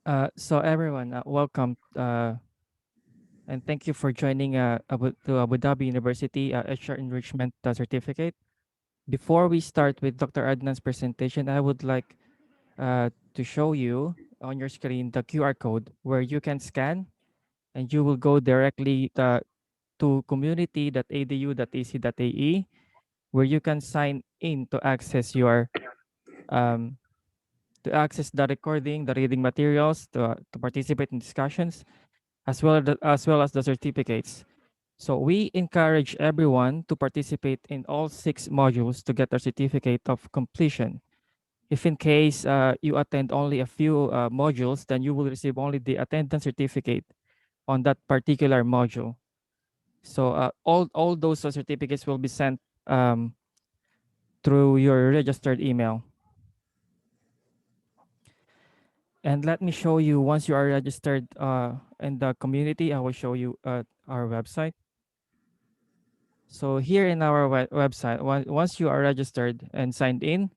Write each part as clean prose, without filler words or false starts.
So everyone, welcome and thank you for joining Abu Dhabi University HR Enrichment Certificate. Before we start with Dr. Adnan's presentation, I would like to show you on your screen the QR code where you can scan and you will go directly to community.adu.ac.ae where you can sign in to access your um, to access the recording, the reading materials, to participate in discussions, as well as the certificates. So we encourage everyone to participate in all 6 modules to get a certificate of completion. If in case you attend only a few modules, then you will receive only the attendance certificate on that particular module. So all those certificates will be sent um, through your registered email. And let me show you once you are registered in the community, I will show you our website. So here in our website, once you are registered and signed in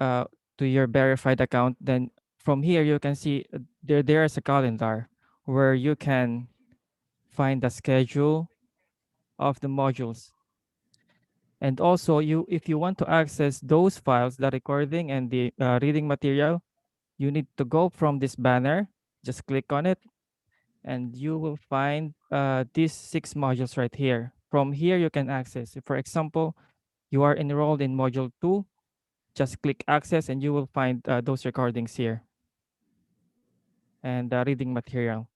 uh, to your verified account, then from here you can see there is a calendar where you can find the schedule of the modules. And also, if you want to access those files, the recording and the reading material, you need to go from this banner, just click on it, and you will find these 6 modules right here. From here, you can access. For example, you are enrolled in module 2, just click access and you will find those recordings here and reading material.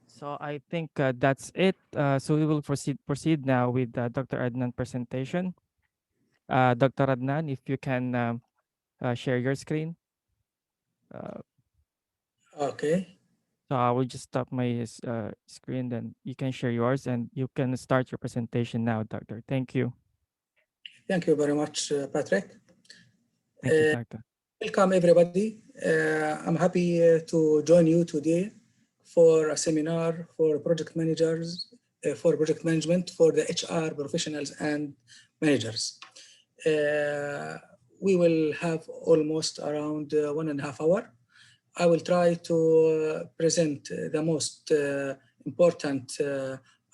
So I think that's it. So we will proceed now with Dr. Adnan presentation. Dr. Adnan, if you can share your screen. Uh, Okay, so I will just stop my screen, then you can share yours and you can start your presentation now, Doctor. Thank you. thank you very much, Patrick. Thank you, Uh, Doctor. Welcome, everybody. I'm happy to join you today for a seminar for project managers, for project management for the HR professionals and managers. Uh, we will have almost around 1.5 hours. I will try to present the most important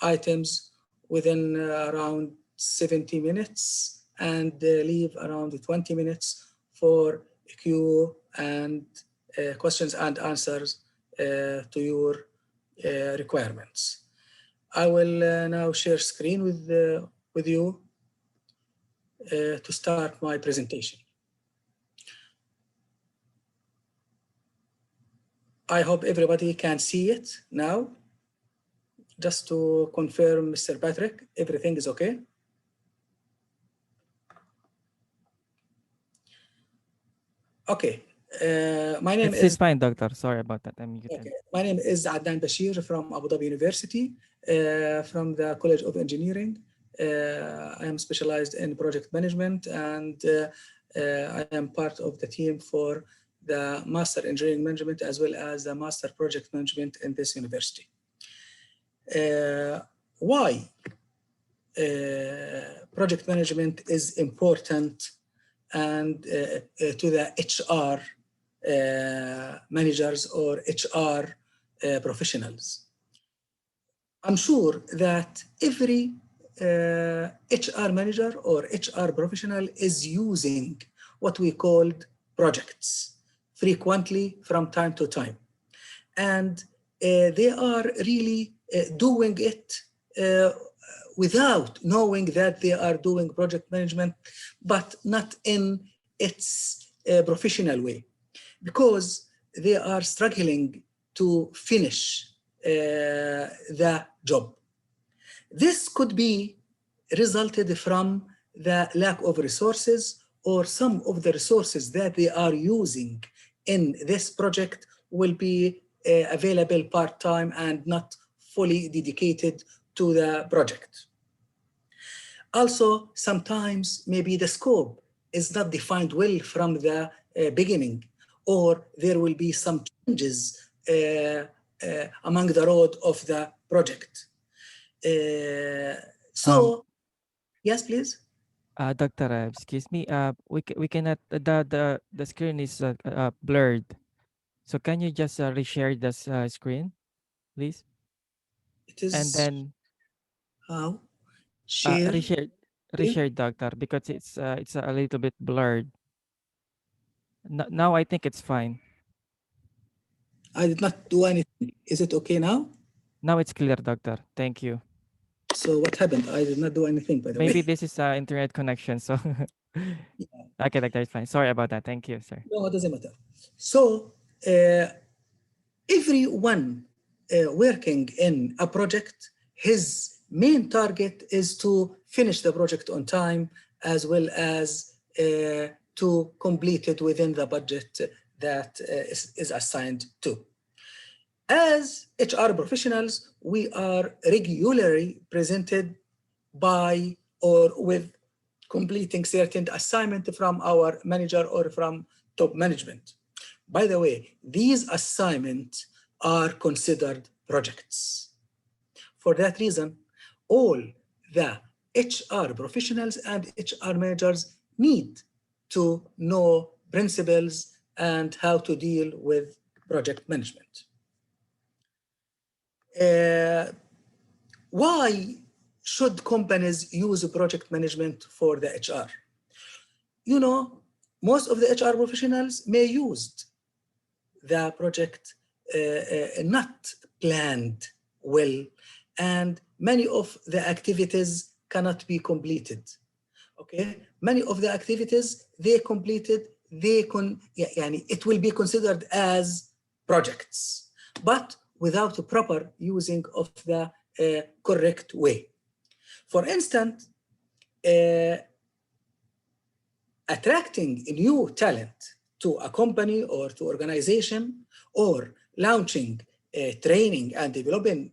items within around 70 minutes and leave around 20 minutes for Q and questions and answers to your requirements. I will now share screen with you to start my presentation. I hope everybody can see it now. Just to confirm, Mr. Patrick, everything is okay? Okay. My name It's is fine, Doctor. Sorry about that. I'm muted. okay. My name is Adnan Bashir from Abu Dhabi University, from the College of Engineering. I am specialized in project management, and I am part of the team for the Master Engineering Management as well as the Master Project Management in this university. Why project management is important and to the HR managers or HR professionals. I'm sure that every HR manager or HR professional is using what we called projects frequently from time to time. And they are really doing it uh, without knowing that they are doing project management, but not in its professional way, because they are struggling to finish the job. This could be resulted from the lack of resources, or some of the resources that they are using in this project will be available part-time and not fully dedicated to the project. Also, sometimes maybe the scope is not defined well from the beginning, or there will be some changes among the road of the project. Um, So, yes, please. Doctor, excuse me. We cannot. The screen is blurred. So can you just reshare this screen, please? It And is then how share. reshare, Okay. reshare, doctor, because it's a little bit blurred. Now I think it's fine. I did not do anything. Is it okay now? Now it's clear, doctor. Thank you. So what happened? I did not do anything, by the Maybe way. this is internet connection. So okay, doctor, it's fine. Sorry about that. Thank you, sir. No, it doesn't matter. So uh, everyone working in a project, his main target is to finish the project on time, as well as to complete it within the budget that is assigned to. As HR professionals, we are regularly presented by or with completing certain assignment from our manager or from top management. By the way, these assignments are considered projects. For that reason, all the HR professionals and HR managers need to know principles and how to deal with project management. Uh, why should companies use project management for the HR? You know, most of the HR professionals may use the project not planned well, and many of the activities cannot be completed. Okay, many of the activities they completed, it will be considered as projects, but without a proper using of the correct way. For instance, uh, attracting new talent to a company or to organization, or launching training and development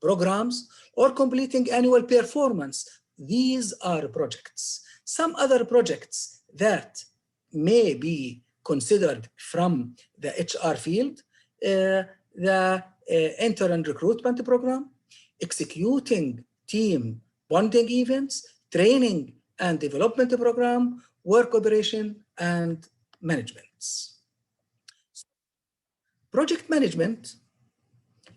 programs, or completing annual performance. These are projects. Some other projects that may be considered from the HR field, the intern recruitment program, executing team bonding events, training and development program, work operation, and management. Project management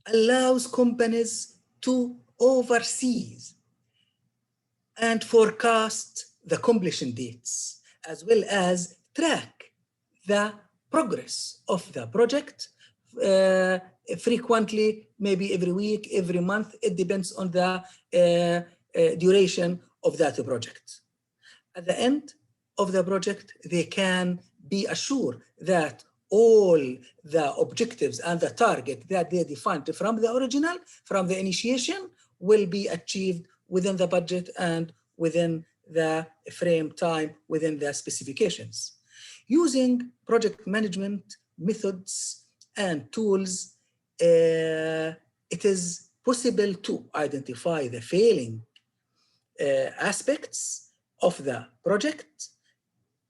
allows companies to oversee and forecast the completion dates, as well as track the progress of the project frequently, maybe every week, every month. It depends on the duration of that project. At the end of the project, they can be assured that all the objectives and the target that they defined from the original, from the initiation, will be achieved within the budget and within the frame time, within the specifications. Using project management methods and tools, it is possible to identify the failing aspects of the project,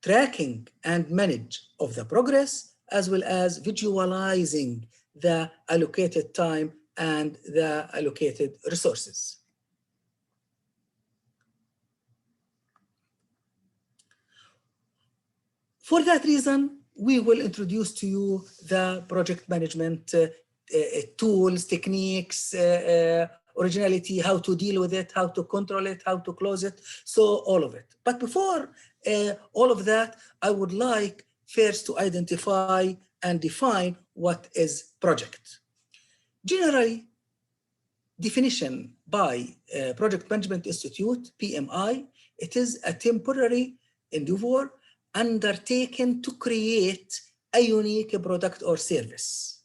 tracking and manage of the progress, as well as visualizing the allocated time and the allocated resources. For that reason, we will introduce to you the project management tools, techniques, originality, how to deal with it, how to control it, how to close it, so all of it. But before all of that, I would like first to identify and define what is project. Generally, definition by Project Management Institute, PMI, it is a temporary endeavor undertaken to create a unique product or service.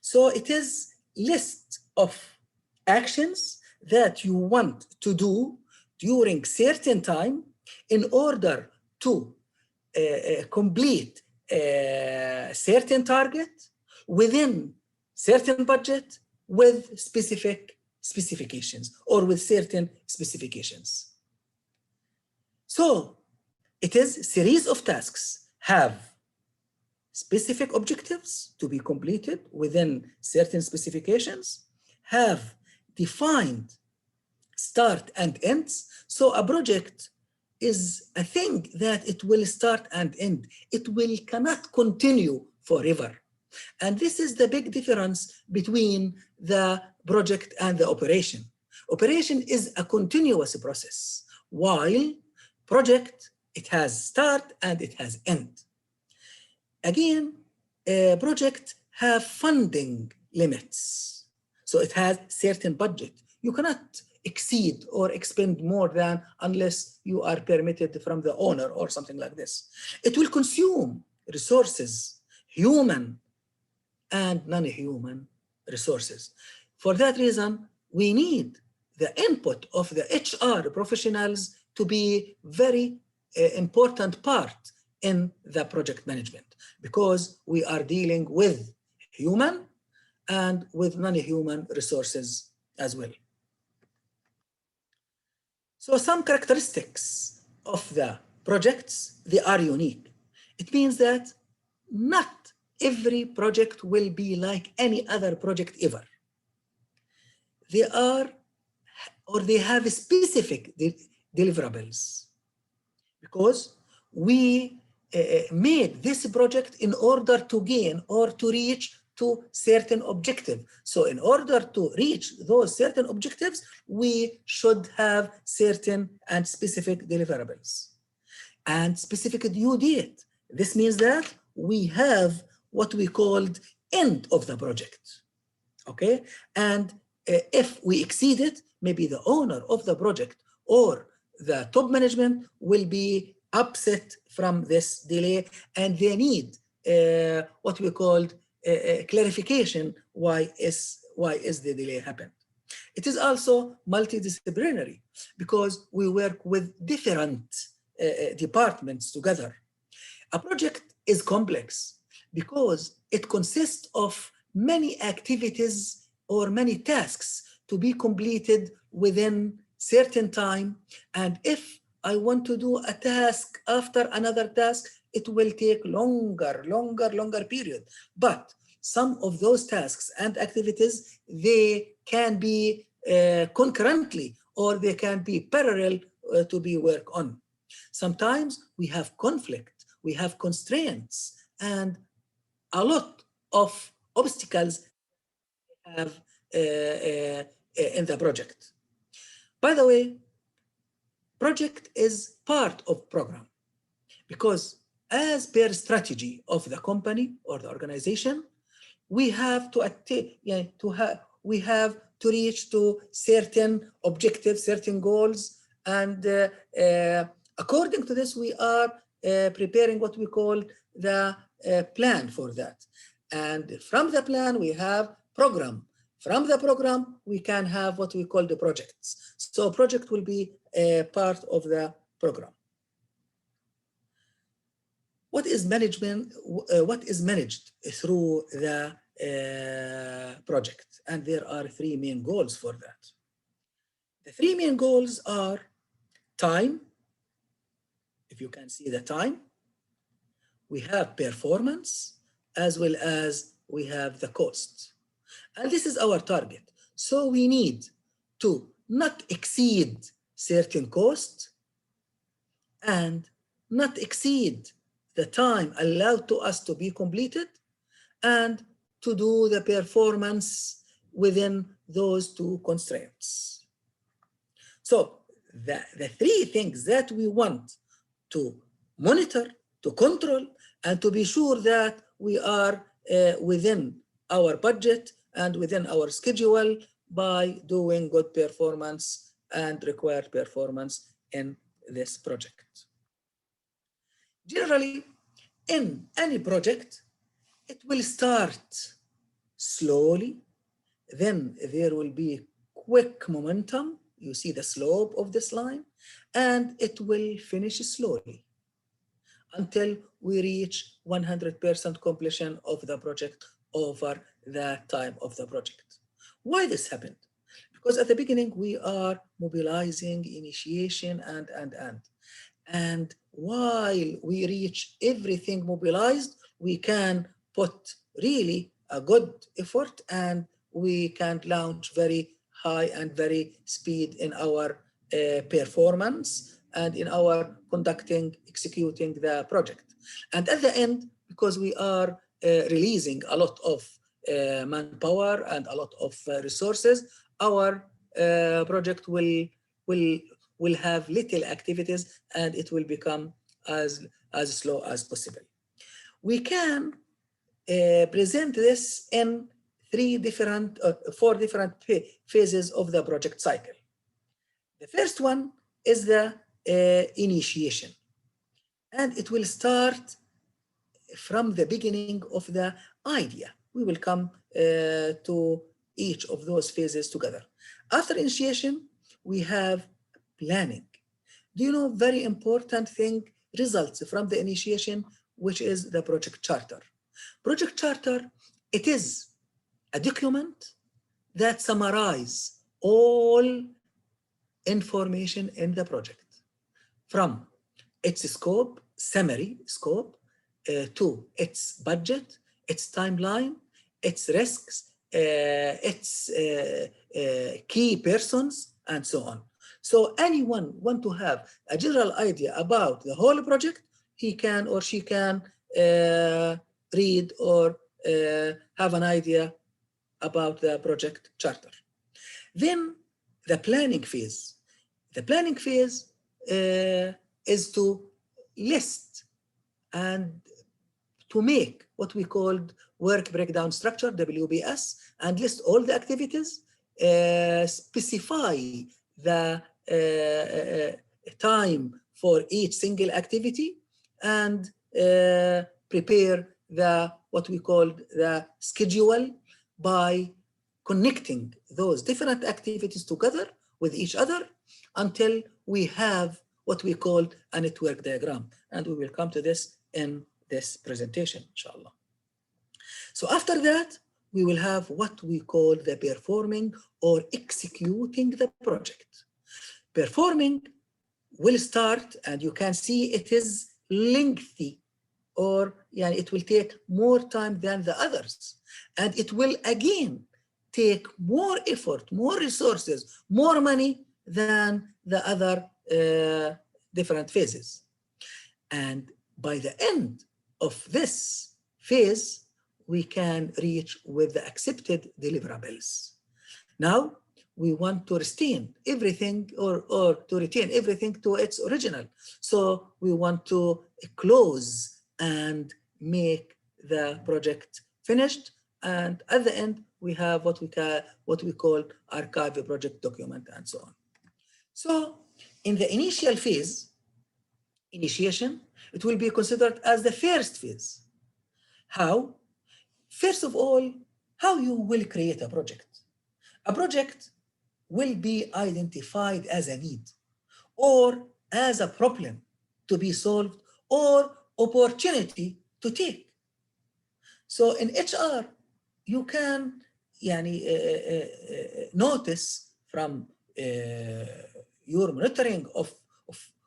So it is list of actions that you want to do during certain time in order to complete a certain target within certain budget with specific specifications or with certain specifications. So it is a series of tasks have specific objectives to be completed within certain specifications, have defined start and ends. So a project is a thing that it will start and end. It will cannot continue forever. And this is the big difference between the project and the operation. Operation is a continuous process, while project, it has start and it has end. Again, a project have funding limits. So it has certain budget. You cannot exceed or expend more than unless you are permitted from the owner or something like this. It will consume resources, human and non-human resources. For that reason, we need the input of the HR professionals to be very important part in the project management, because we are dealing with human and with non-human resources as well. So some characteristics of the projects, they are unique. It means that not every project will be like any other project ever. They are, or they have specific deliverables, because we made this project in order to gain or to reach to certain objective. So in order to reach those certain objectives, we should have certain and specific deliverables and specific due date. This means that we have what we called end of the project, okay? And if we exceed it, maybe the owner of the project or the top management will be upset from this delay, and they need what we called clarification why is the delay happened. It is also multidisciplinary because we work with different departments together. A project is complex because it consists of many activities or many tasks to be completed within certain time. And if I want to do a task after another task, it will take longer period. But some of those tasks and activities, they can be concurrently, or they can be parallel to be worked on. Sometimes we have conflict, we have constraints, and a lot of obstacles have in the project. By the way, project is part of program, because as per strategy of the company or the organization, we have to we have to reach to certain objectives, certain goals, and according to this, we are preparing what we call the plan for that. And from the plan, we have program. From the program, we can have what we call the projects. So project will be a part of the program. What is management? What is managed through the project? And there are three main goals for that. The three main goals are time. If you can see the time, we have performance, as well as we have the cost. And this is our target. So we need to not exceed certain cost and not exceed the time allowed to us to be completed, and to do the performance within those two constraints. So the three things that we want to monitor, to control, and to be sure that we are within our budget and within our schedule by doing good performance and required performance in this project. Generally, in any project, it will start slowly, then there will be quick momentum. You see the slope of this line, and it will finish slowly until we reach 100% completion of the project over the time of the project. Why this happened? Because at the beginning, we are mobilizing, initiation, and while we reach everything mobilized, we can put really a good effort, and we can launch very high and very speed in our performance and in our conducting, executing the project. And at the end, because we are releasing a lot of manpower and a lot of resources, our project will will have little activities and it will become as slow as possible. We can present this in four different phases of the project cycle. The first one is the initiation, and it will start from the beginning of the idea. We will come to each of those phases together. After initiation, we have planning. Do you know very important thing results from the initiation, which is the project charter? Project charter, it is a document that summarizes all information in the project from its scope, summary scope, to its budget, its timeline, its risks, its key persons, and so on. So anyone want to have a general idea about the whole project, he can or she can read or have an idea about the project charter. Then the planning phase. The planning phase is to list and to make what we called work breakdown structure, WBS, and list all the activities, specify the time for each single activity, and prepare the what we call the schedule by connecting those different activities together with each other until we have what we call a network diagram. And we will come to this in this presentation, inshallah. So after that, we will have what we call the performing or executing the project. Performing will start, and you can see it is lengthy, or it will take more time than the others. And it will again take more effort, more resources, more money than the other different phases. And by the end of this phase, we can reach with the accepted deliverables. Now, we want to retain everything or to retain everything to its original. So we want to close and make the project finished. And at the end, we have what we call archive project document and so on. So in the initial phase, initiation, it will be considered as the first phase. How? First of all, how you will create a project. A project will be identified as a need or as a problem to be solved or opportunity to take. So in HR, you can notice from your monitoring of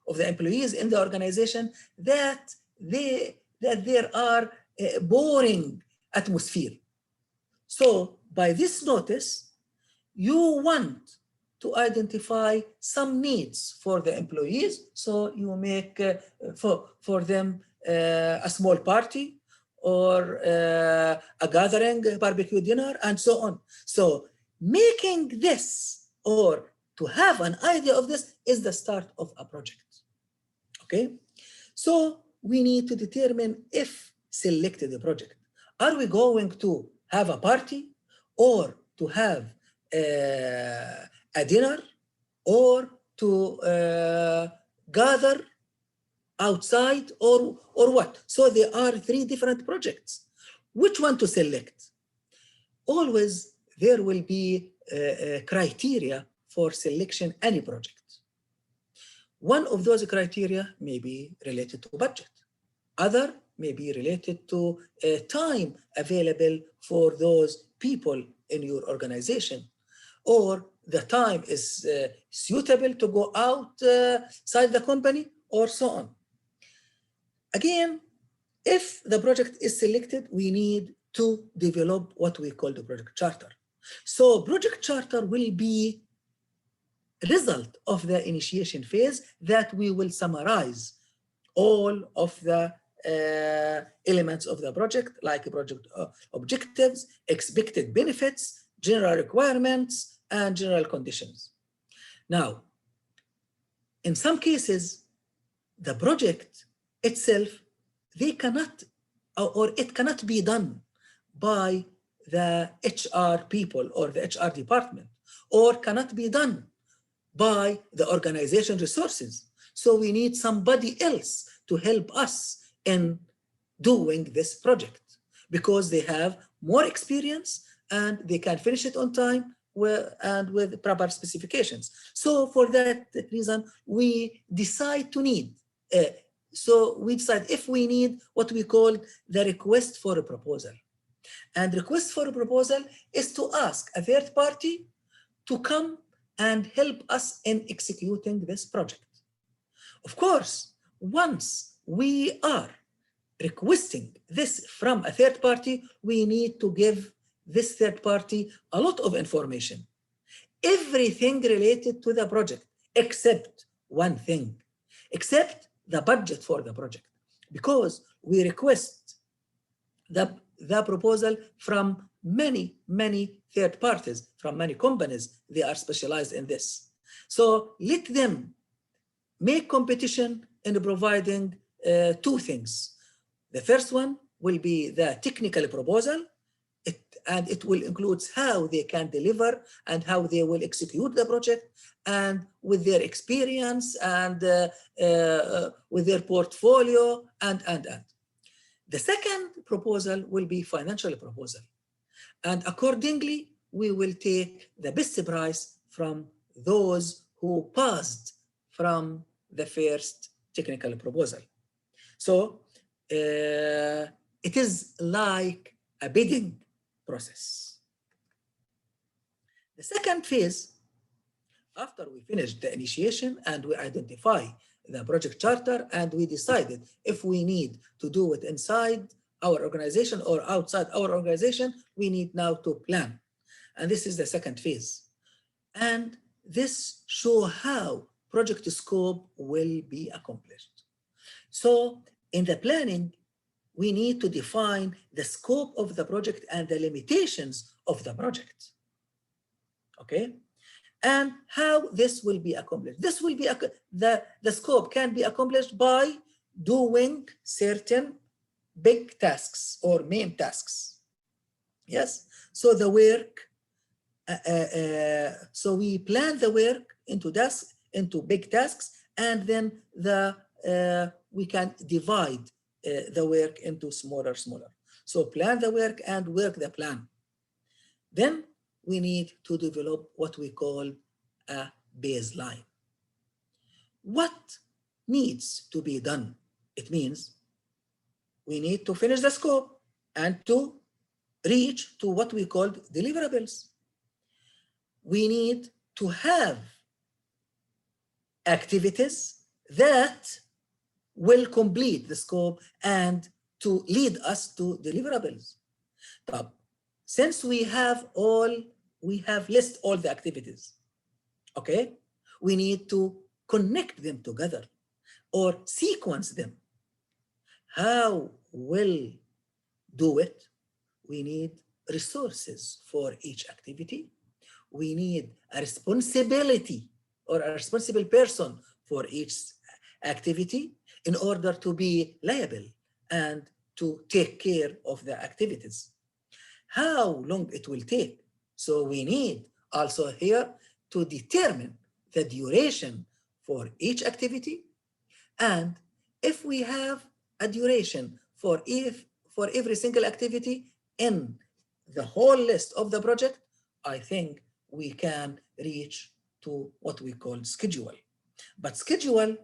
the employees in the organization that there are a boring atmosphere. So by this notice, you want to identify some needs for the employees. So you make for them a small party or a gathering, a barbecue dinner, and so on. So making this or to have an idea of this is the start of a project. Okay? So we need to determine if selected the project. Are we going to have a party or to have a dinner or to gather outside or what? So there are three different projects. Which one to select? Always there will be a criteria for selection any project. One of those criteria may be related to budget. Other may be related to time available for those people in your organization, or the time is suitable to go outside the company, or so on. Again, if the project is selected, we need to develop what we call the project charter. So project charter will be result of the initiation phase that we will summarize all of the elements of the project, like project objectives, expected benefits, general requirements, and general conditions. Now, in some cases, the project itself, they cannot, or it cannot be done by the HR people or the HR department, or cannot be done by the organization resources. So we need somebody else to help us in doing this project because they have more experience and they can finish it on time and with proper specifications. So for that reason, we decide to need, so we decide if we need what we call the request for a proposal. And request for a proposal is to ask a third party to come and help us in executing this project. Of course, once we are requesting this from a third party, we need to give this third party a lot of information. Everything related to the project, except one thing, except the budget for the project, because we request the proposal from many third parties, from many companies. They are specialized in this. So let them make competition in providing two things. The first one will be the technical proposal, and it will include how they can deliver and how they will execute the project, and with their experience and with their portfolio and. The second proposal will be financial proposal. And accordingly, we will take the best price from those who passed from the first technical proposal. So it is like a bidding process. The second phase, after we finish the initiation and we identify the project charter and we decided if we need to do it inside our organization or outside our organization, we need now to plan. And this is the second phase. And this shows how project scope will be accomplished. So in the planning, we need to define the scope of the project and the limitations of the project. Okay? And how this will be accomplished. This will be, the scope can be accomplished by doing certain big tasks or main tasks. Yes, so the work, so we plan the work into big tasks, and then we can divide the work into smaller. So plan the work and work the plan. Then we need to develop what we call a baseline. What needs to be done? It means we need to finish the scope and to reach to what we call deliverables. We need to have activities that will complete the scope and to lead us to deliverables. Since we have list all the activities, okay? We need to connect them together or sequence them. How will do it? We need resources for each activity. We need a responsibility or a responsible person for each activity in order to be liable and to take care of the activities. How long it will take? So we need also here to determine the duration for each activity. And if we have a duration for every single activity in the whole list of the project, I think we can reach to what we call schedule. But schedule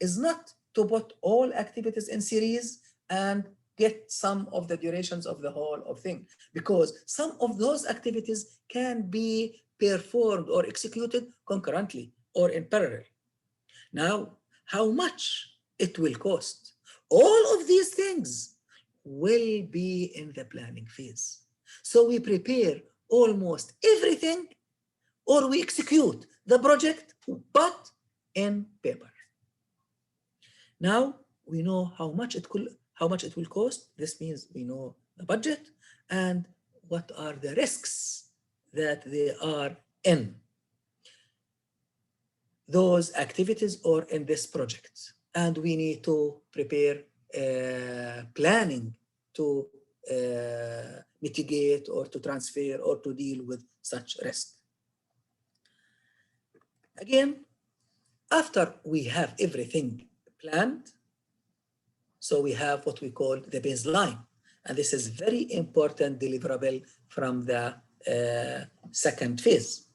is not to put all activities in series and get some of the durations of the whole of thing, because some of those activities can be performed or executed concurrently or in parallel. Now, how much it will cost? All of these things will be in the planning phase. So we prepare almost everything, or we execute the project, but in paper. Now we know how much it will cost. This means we know the budget and what are the risks that they are in those activities or in this project. And we need to prepare planning to mitigate or to transfer or to deal with such risk. Again, after we have everything planned, so we have what we call the baseline. And this is very important deliverable from the second phase.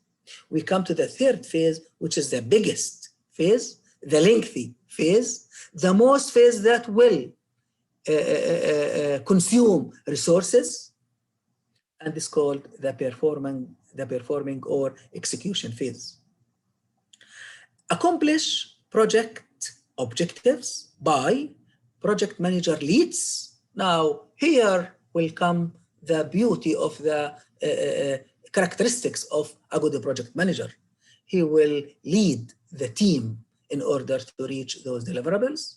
We come to the third phase, which is the biggest phase, the lengthy phase, the most phase that will consume resources, and it's called the performing or execution phase. Accomplish project objectives by project manager leads. Now here will come the beauty of the characteristics of a good project manager. He will lead the team in order to reach those deliverables,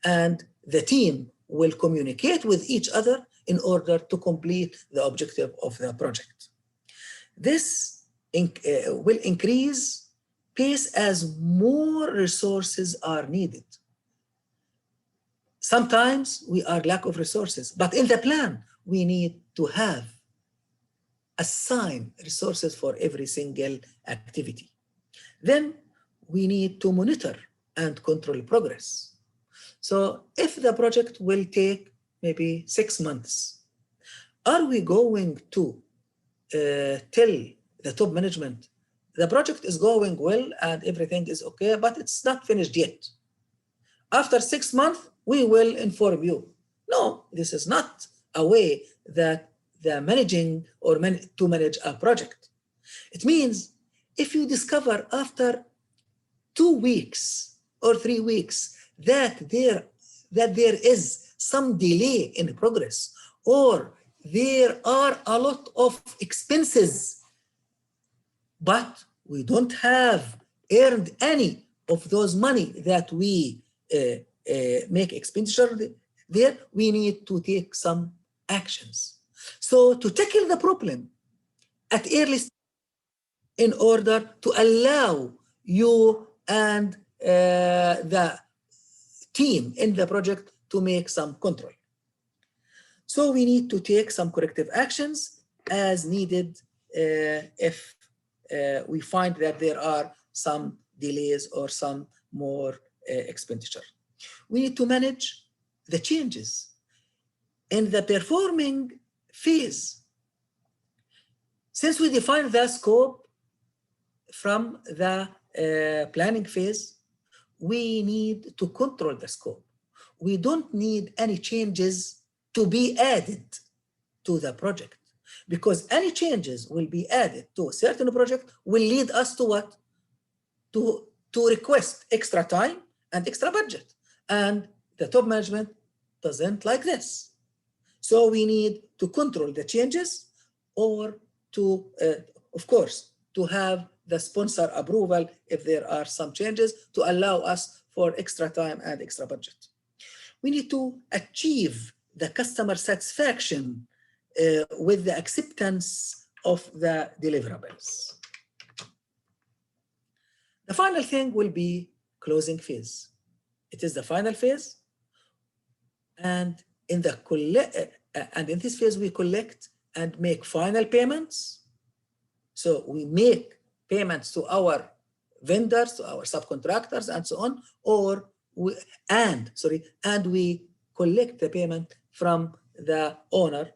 and the team will communicate with each other in order to complete the objective of the project. This will increase pace as more resources are needed. Sometimes we are lack of resources, but in the plan, we need to have assign resources for every single activity. Then we need to monitor and control progress. So if the project will take maybe 6 months, are we going to tell the top management, the project is going well and everything is okay, but it's not finished yet. After 6 months, we will inform you. No, this is not a way that the managing or to manage a project. It means if you discover after 2 weeks or 3 weeks that there is some delay in progress, or there are a lot of expenses, but we don't have earned any of those money that we make expenditure there, we need to take some actions. So to tackle the problem at early stage in order to allow you and the team in the project to make some control. So we need to take some corrective actions as needed if we find that there are some delays or some more expenditure. We need to manage the changes. In the performing phase, since we define the scope from the planning phase, we need to control the scope. We don't need any changes to be added to the project, because any changes will be added to a certain project will lead us to what? To request extra time and extra budget. And the top management doesn't like this. So we need to control the changes, or to, of course, to have the sponsor approval if there are some changes to allow us for extra time and extra budget. We need to achieve the customer satisfaction with the acceptance of the deliverables. The final thing will be closing phase. It is the final phase, and in this phase we collect and make final payments. So we make payments to our vendors, to our subcontractors, and so on, and we collect the payment from the owner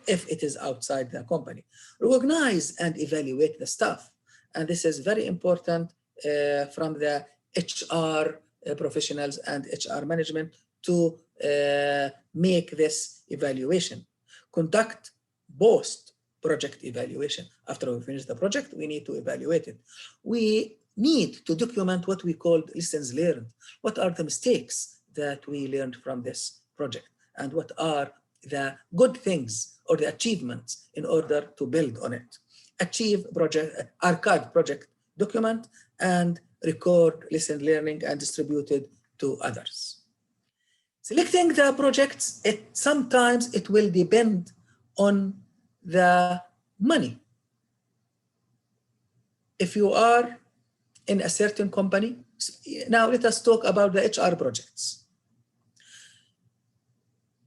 if it is outside the company. Recognize and evaluate the staff, and this is very important from the HR professionals and HR management to make this evaluation. Conduct post-project evaluation. After we finish the project, we need to evaluate it. We need to document what we call lessons learned. What are the mistakes that we learned from this project? And what are the good things or the achievements in order to build on it. Achieve project, archive project document, and record lesson learning and distribute it to others. Selecting the projects, sometimes it will depend on the money. If you are in a certain company, now let us talk about the HR projects.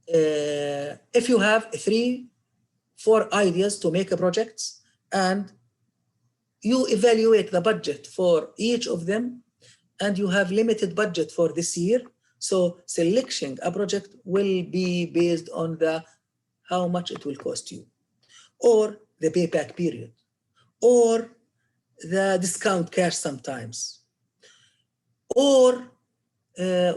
If you have 3-4 ideas to make a project and you evaluate the budget for each of them and you have limited budget for this year, so selecting a project will be based on how much it will cost you, or the payback period, or the discount cash sometimes, or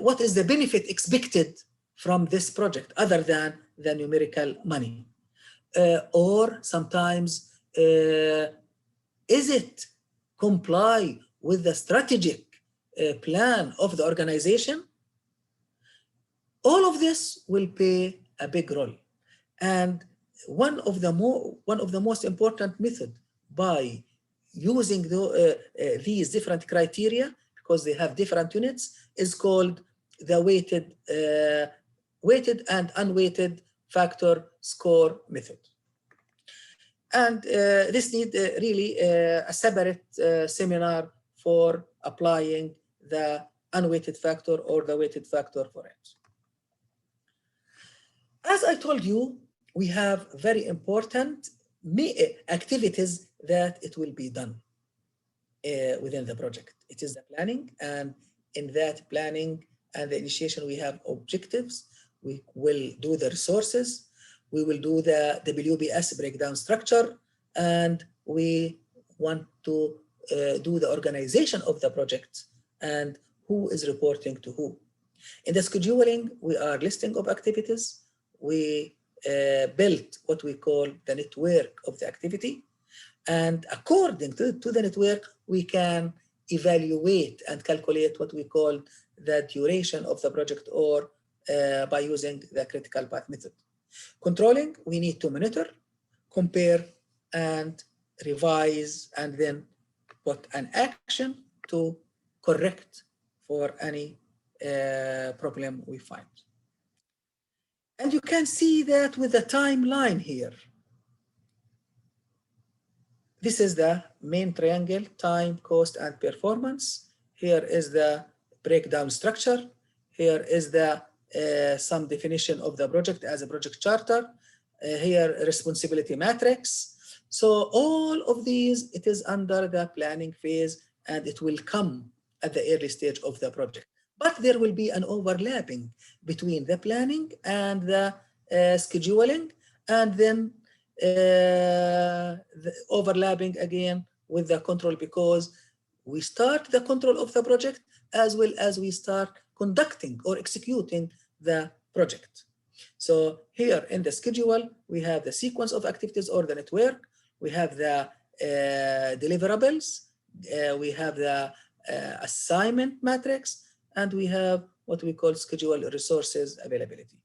what is the benefit expected from this project other than the numerical money, or sometimes is it comply with the strategic plan of the organization? All of this will play a big role. And one of the most important method by using these different criteria, because they have different units, is called the weighted and unweighted factor score method. And this needs really a separate seminar for applying the unweighted factor or the weighted factor for it. As I told you, we have very important activities that it will be done within the project. It is the planning, and in that planning and the initiation, we have objectives. We will do the resources. We will do the WBS breakdown structure, and we want to do the organization of the project and who is reporting to who. In the scheduling, we are listing of activities. We built what we call the network of the activity. And according to the network, we can evaluate and calculate what we call the duration of the project, or by using the critical path method. Controlling, we need to monitor, compare, and revise, and then put an action to correct for any problem we find. And you can see that with the timeline here. This is the main triangle, time, cost, and performance. Here is the breakdown structure. Here is the some definition of the project as a project charter. Here, responsibility matrix. So all of these, it is under the planning phase, and it will come at the early stage of the project. But there will be an overlapping between the planning and the scheduling, and then the overlapping again with the control, because we start the control of the project as well as we start conducting or executing the project. So here in the schedule, we have the sequence of activities or the network. We have the deliverables. We have the assignment matrix, and we have what we call schedule resources availability.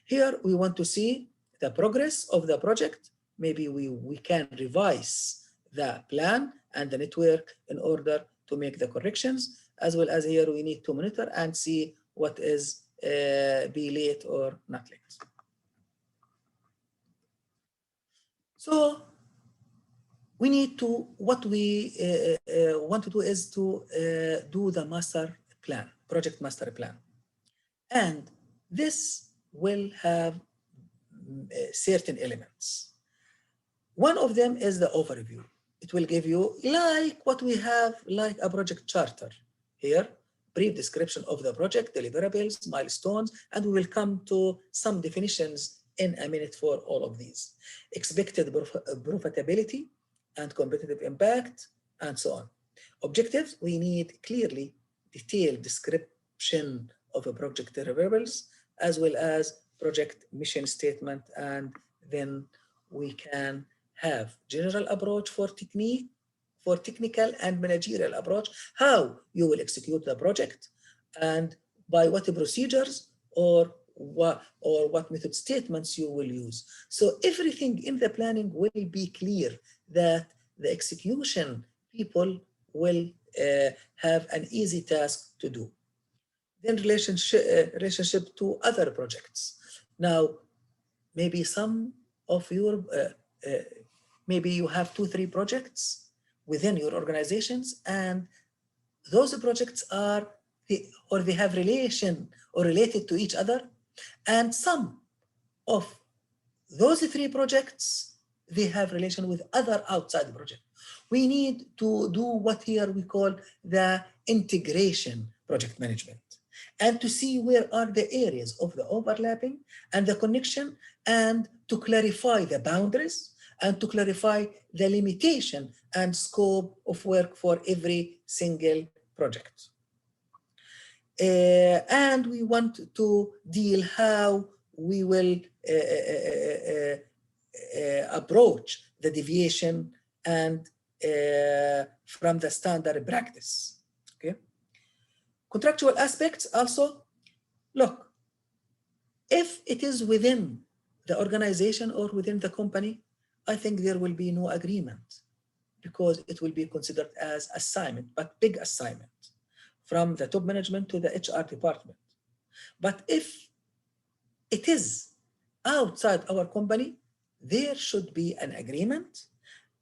Here we want to see the progress of the project. Maybe we can revise the plan and the network in order to make the corrections, as well as here we need to monitor and see what is be late or not late. So we need to, what we want to do is to do the master plan, project master plan. And this will have certain elements. One of them is the overview. It will give you like what we have, like a project charter here, brief description of the project, deliverables, milestones, and we will come to some definitions in a minute for all of these. Expected profitability and competitive impact, and so on. Objectives, we need clearly detailed description of a project deliverables, as well as project mission statement, and then we can have general approach for technique, for technical and managerial approach, how you will execute the project, and by what procedures or what method statements you will use. So everything in the planning will be clear that the execution people will have an easy task to do. Then relationship to other projects. Now, maybe some of your, maybe you have 2, 3 projects within your organizations, and those projects are, or they have relation or related to each other, and some of those 3 projects, they have relation with other outside project. We need to do what here we call the integration project management, and to see where are the areas of the overlapping and the connection, and to clarify the boundaries, and to clarify the limitation and scope of work for every single project. And we want to deal how we will approach the deviation and from the standard practice. Okay. Contractual aspects also, look, if it is within the organization or within the company, I think there will be no agreement, because it will be considered as assignment, but big assignment from the top management to the HR department. But if it is outside our company, there should be an agreement,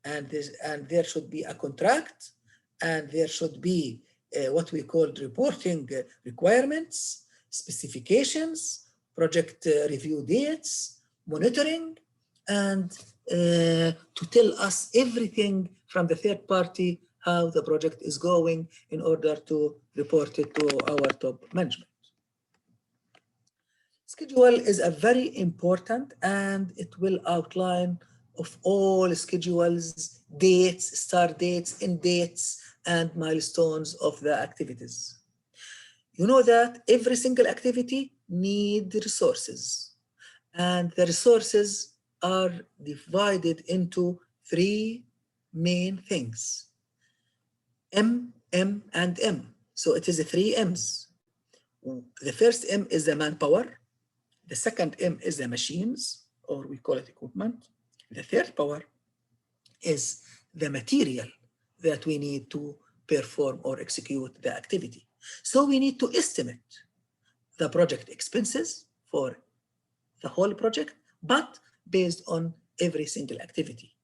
and there should be a contract, and there should be what we call reporting requirements, specifications, project review dates, monitoring, and to tell us everything from the third party how the project is going in order to report it to our top management. Schedule is a very important, and it will outline of all schedules, dates, start dates, end dates, and milestones of the activities. You know that every single activity needs resources, and the resources are divided into 3 main things: M, M, and M. So it is 3 M's. The first M is the manpower. The second M is the machines, or we call it equipment. The third power is the material that we need to perform or execute the activity. So we need to estimate the project expenses for the whole project, but based on every single activity.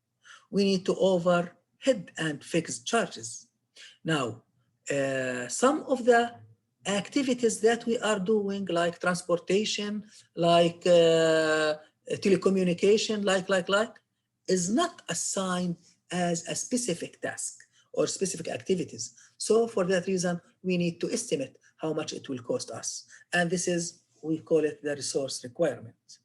We need to overhead and fixed charges. Now, some of the activities that we are doing, like transportation, like telecommunication, is not assigned as a specific task or specific activities. So for that reason, we need to estimate how much it will cost us. And this is, we call it the resource requirement.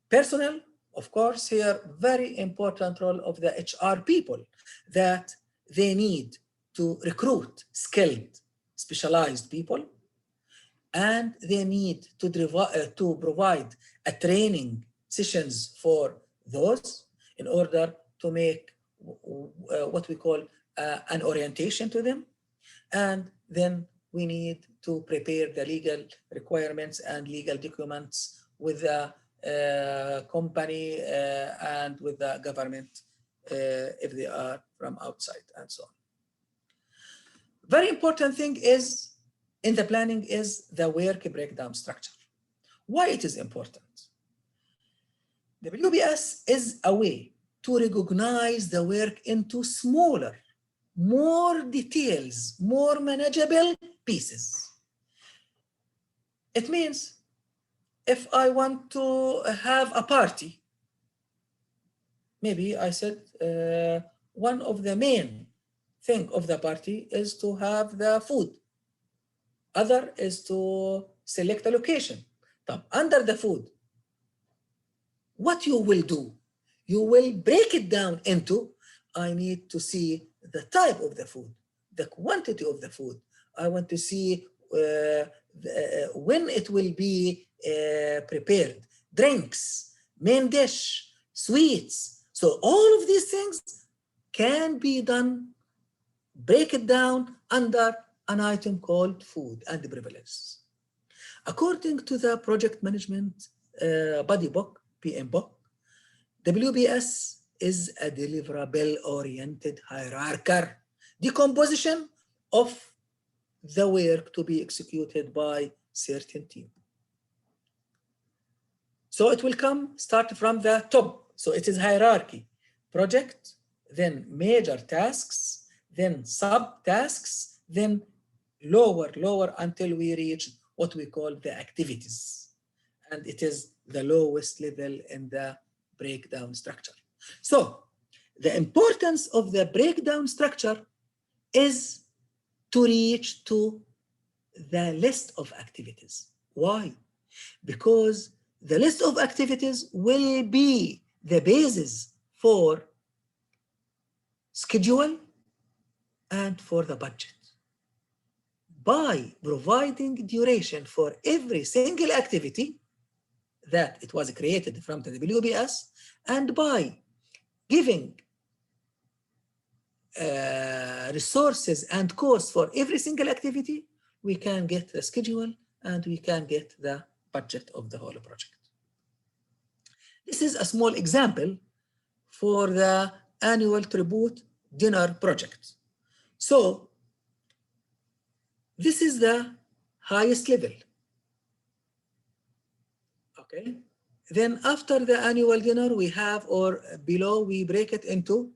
Personnel, of course, here, very important role of the HR people, that they need to recruit skilled, specialized people, and they need to provide a training sessions for those in order to make what we call an orientation to them. And then we need to prepare the legal requirements and legal documents with the company and with the government if they are from outside, and so on. Very important thing is in the planning is the work breakdown structure. Why it is important? WBS is a way to recognize the work into smaller, more details, more manageable pieces. It means if I want to have a party, maybe I said one of the main thing of the party is to have the food. Other is to select a location. Under the food, what you will do, you will break it down into, I need to see the type of the food, the quantity of the food. I want to see when it will be prepared, drinks, main dish, sweets. So all of these things can be done, break it down under an item called food and beverages. According to the project management body book, PM book, WBS is a deliverable-oriented hierarchical decomposition of the work to be executed by certain team. So it will start from the top. So it is hierarchy, project, then major tasks, then sub-tasks, then lower until we reach what we call the activities. And it is the lowest level in the breakdown structure. So the importance of the breakdown structure is to reach to the list of activities. Why? Because the list of activities will be the basis for schedule and for the budget. By providing duration for every single activity that it was created from the WBS, and by giving resources and costs for every single activity, we can get the schedule and we can get the budget of the whole project. This is a small example for the annual tribute dinner project. So this is the highest level. Okay. Then after the annual dinner, we have, or below, we break it into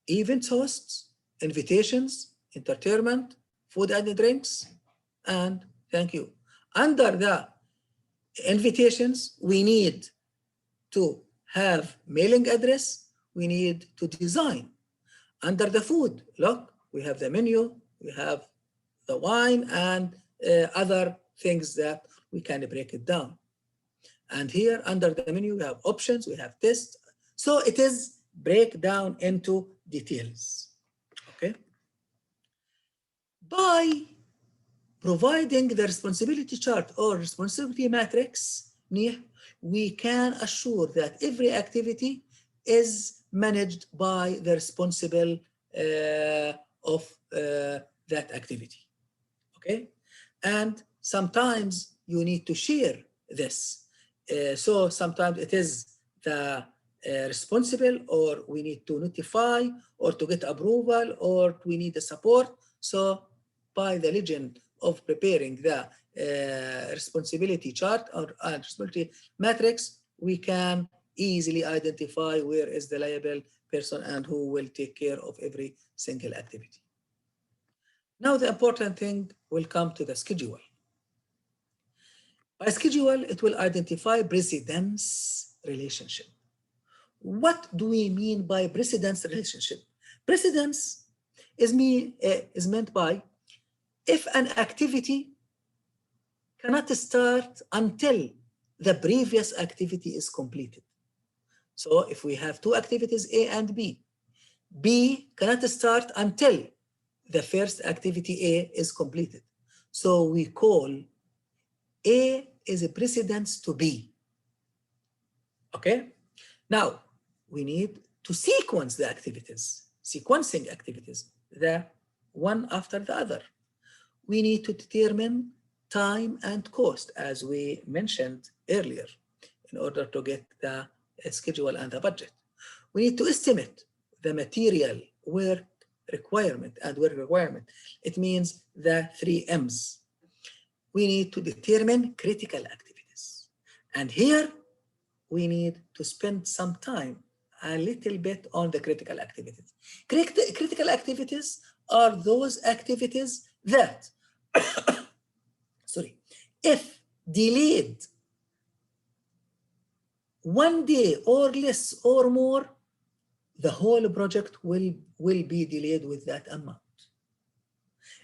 event hosts, invitations, entertainment, food and drinks, and thank you. Under the invitations, we need to have mailing address, we need to design. Under the food, look, we have the menu, we have the wine and other things that we can break it down. And here under the menu, we have options, we have tests. So it is break down into details, okay? By providing the responsibility chart or responsibility matrix, we can assure that every activity is managed by the responsible of that activity, okay? And sometimes you need to share this. So sometimes it is the responsible, or we need to notify, or to get approval, or we need the support. So by the legend of preparing the responsibility chart or responsibility matrix, we can easily identify where is the liable person and who will take care of every single activity. Now the important thing will come to the schedule. By schedule, it will identify precedence relationship. What do we mean by precedence relationship? Precedence is meant by if an activity cannot start until the previous activity is completed. So if we have two activities, A and B, B cannot start until the first activity A is completed. So we call A is a precedence to B, okay? Now, we need to sequence the activities, sequencing activities, the one after the other. We need to determine time and cost, as we mentioned earlier, in order to get the schedule and the budget. We need to estimate the material, work requirement, and work requirement. It means the 3 M's. We need to determine critical activities. And here, we need to spend some time, a little bit, on the critical activities. Critical activities are those activities that, sorry, if delayed 1 day or less or more, the whole project will be delayed with that amount.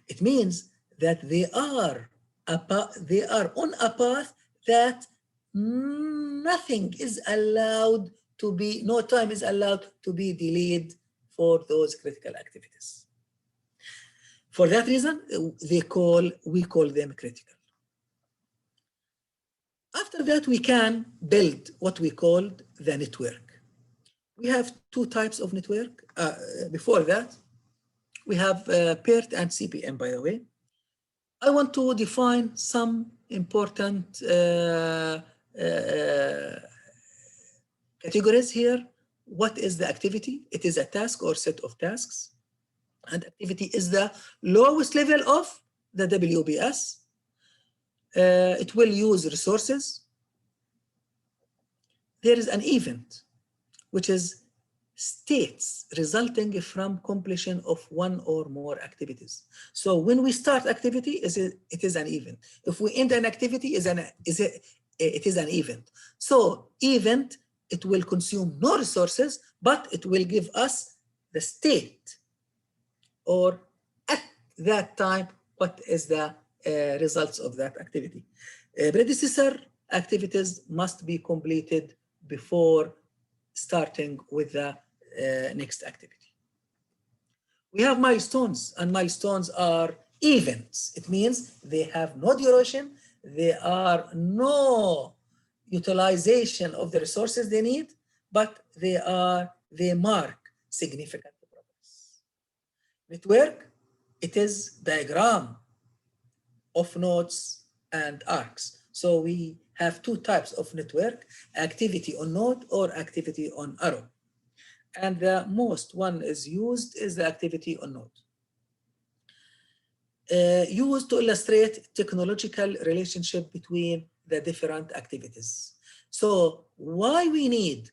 It means that they are on a path that nothing is allowed to be, no time is allowed to be delayed for those critical activities. For that reason, we call them critical. After that, we can build what we called the network. We have 2 types of network. Before that, we have PERT and CPM, by the way. I want to define some important categories here. What is the activity? It is a task or set of tasks. And activity is the lowest level of the WBS. It will use resources. There is an event, which is states resulting from completion of one or more activities. So when we start activity, it is an event. If we end an activity, it is an event. So event, it will consume no resources, but it will give us the state, or at that time, what is the results of that activity. Predecessor activities must be completed before starting with the next activity. We have milestones, and milestones are events. It means they have no duration, there are no utilization of the resources they need, but they mark significant progress. Network, it is diagram of nodes and arcs. So we have two types of network, activity on node or activity on arrow. And the most one is used is the activity on node. Used to illustrate technological relationship between the different activities. So why we need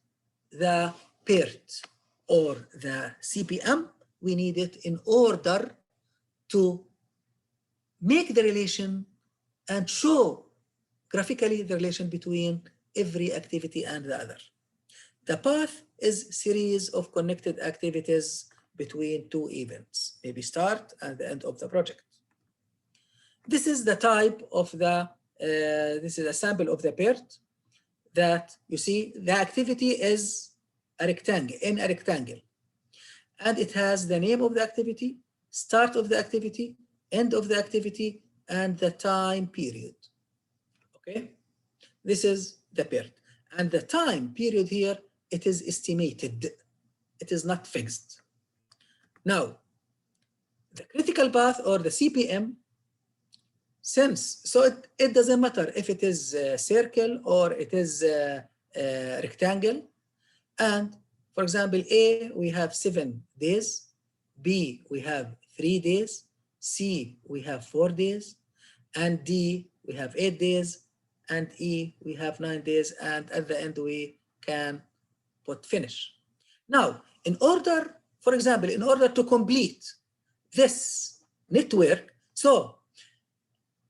the PERT or the CPM? We need it in order to make the relation and show graphically the relation between every activity and the other. The path is a series of connected activities between two events, maybe start and the end of the project. This is the type of the, this is a sample of the PERT that you see the activity is a rectangle, in a rectangle. And it has the name of the activity, start of the activity, end of the activity, and the time period. Okay, this is the PERT. And the time period here, it is estimated. It is not fixed. Now, the critical path or the CPM, so it doesn't matter if it is a circle or it is a rectangle. And for example, A, we have 7 days. B, we have 3 days. C, we have 4 days. And D, we have 8 days. And E, we have 9 days. And at the end, we can put finish. Now, in order, for example, in order to complete this network, so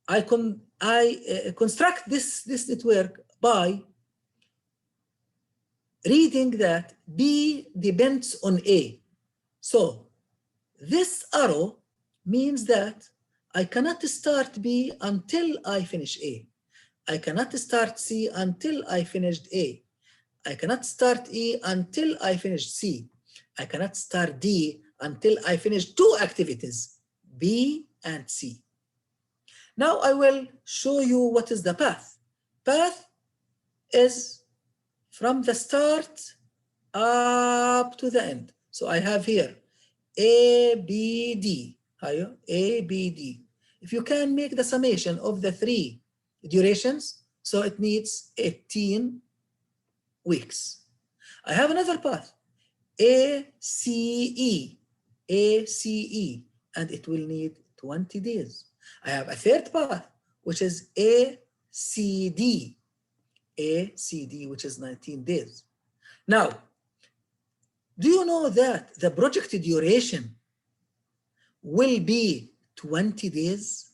I construct this network by reading that B depends on A. So this arrow means that I cannot start B until I finish A. I cannot start C until I finished A. I cannot start E until I finished C. I cannot start D until I finish 2 activities, B and C. Now I will show you what is the path. Path is from the start up to the end. So I have here A, B, D. A, B, D. If you can make the summation of the 3 durations, so it needs 18 weeks. I have another path, A, C, E, A, C, E, and it will need 20 days. I have a third path, which is A, C, D, A, C, D, which is 19 days. Now, do you know that the project duration will be 20 days?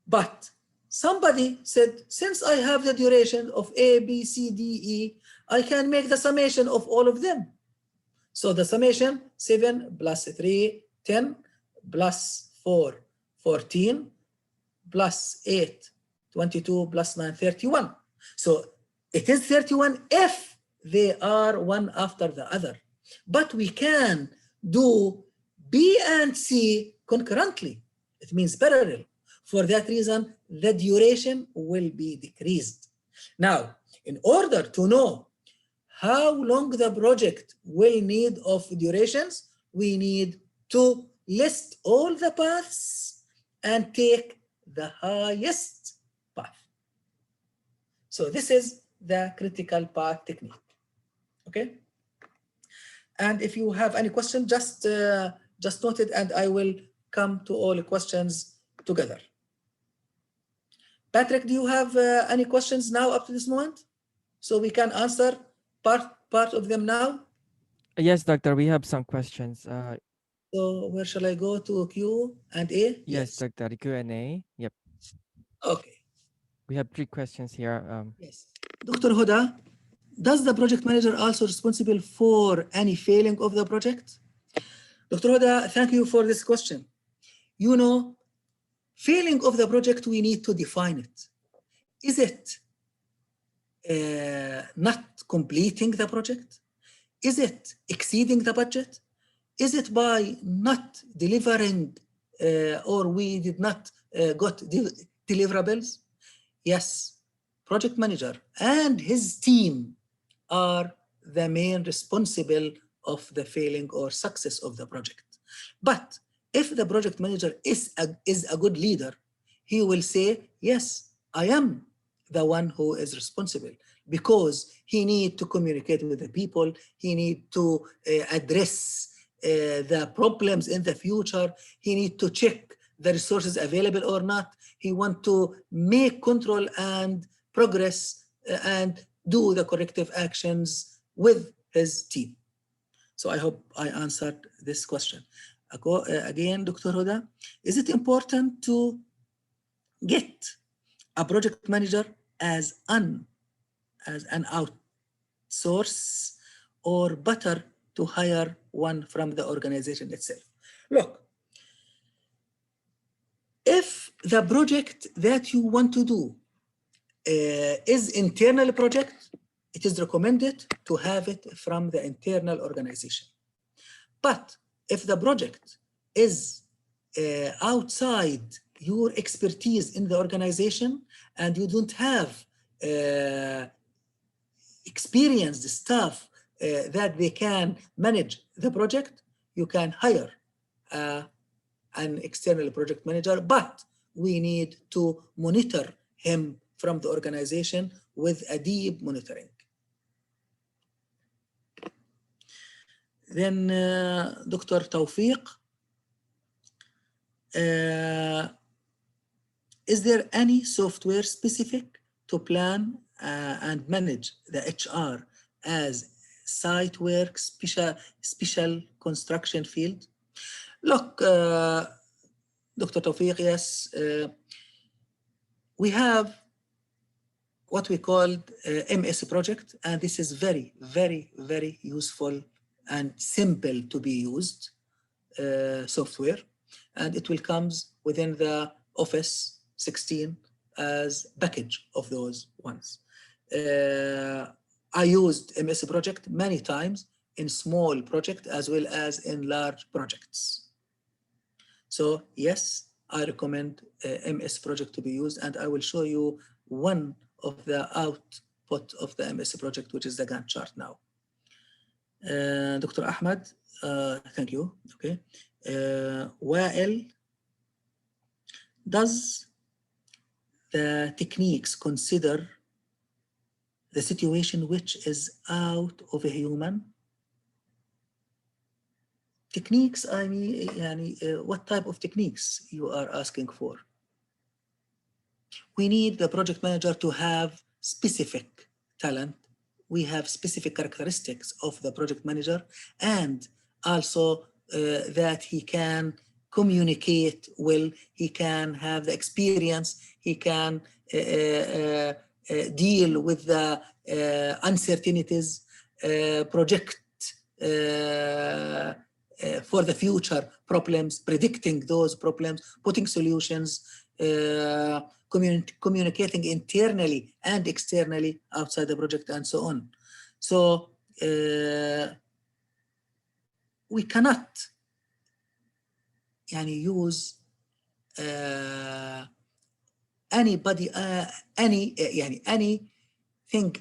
But somebody said, since I have the duration of A, B, C, D, E, I can make the summation of all of them. So the summation, 7 plus 3, 10, plus 4, 14, plus 8, 22, plus 9, 31. So it is 31 if they are one after the other. But we can do B and C concurrently. It means parallel. For that reason, the duration will be decreased. Now, in order to know how long the project will need of durations, we need to list all the paths and take the highest path. So this is the critical path technique. Okay. And if you have any question, just note it, and I will come to all the questions together. Patrick, do you have any questions now up to this moment? So we can answer part of them now. Yes, doctor, we have some questions. So where shall I go? To Q and A? Yes, Yes. doctor, Q&A. Yep. Okay. We have 3 questions here. Yes. Dr. Huda, does the project manager also responsible for any failing of the project? Dr. Huda, thank you for this question. You know, failing of the project, we need to define it. Is it not completing the project? Is it exceeding the budget? Is it by not delivering or we did not got deliverables? Yes, project manager and his team are the main responsible of the failing or success of the project. But if the project manager is a good leader, he will say, yes, I am the one who is responsible, because he need to communicate with the people, he need to address the problems in the future, he need to check the resources available or not, he want to make control and progress and do the corrective actions with his team. So I hope I answered this question. Again, Dr. Huda, is it important to get a project manager as an outsource, or better to hire one from the organization itself? Look, if the project that you want to do is internal project, it is recommended to have it from the internal organization. But if the project is outside your expertise in the organization and you don't have experienced staff that they can manage the project, you can hire an external project manager, but we need to monitor him from the organization with a deep monitoring. Then Dr. Tawfiq, is there any software specific to plan and manage the HR as site work, special construction field? Look, Dr. Tawfiq, yes, we have what we call MS project, and this is very, very, very useful and simple to be used software, and it will comes within the Office 16 as package of those ones. I used MS project many times in small project as well as in large projects. So yes, I recommend MS project to be used, and I will show you one of the output of the MS project, which is the Gantt chart now. Dr. Ahmed, thank you. Okay. Wael, does the techniques consider the situation which is out of a human? Techniques, I mean, what type of techniques you are asking for? We need the project manager to have specific talent. We have specific characteristics of the project manager, and also that he can communicate well, he can have the experience, he can deal with the uncertainties, project for the future problems, predicting those problems, putting solutions, communicating internally and externally outside the project, and so on. So we cannot use anybody, anything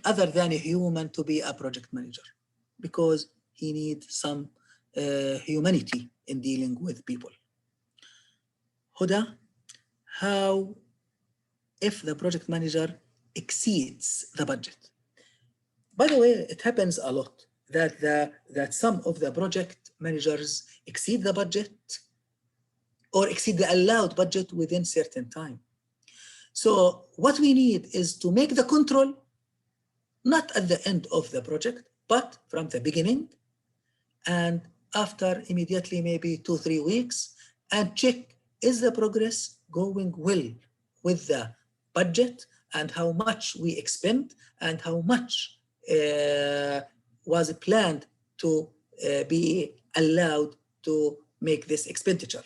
other than a human to be a project manager, because he needs some humanity in dealing with people. Huda, how if the project manager exceeds the budget. By the way, it happens a lot that some of the project managers exceed the budget or exceed the allowed budget within certain time. So what we need is to make the control not at the end of the project, but from the beginning, and after immediately maybe 2-3 weeks, and check, is the progress going well with the budget and how much we expend and how much was planned to be allowed to make this expenditure.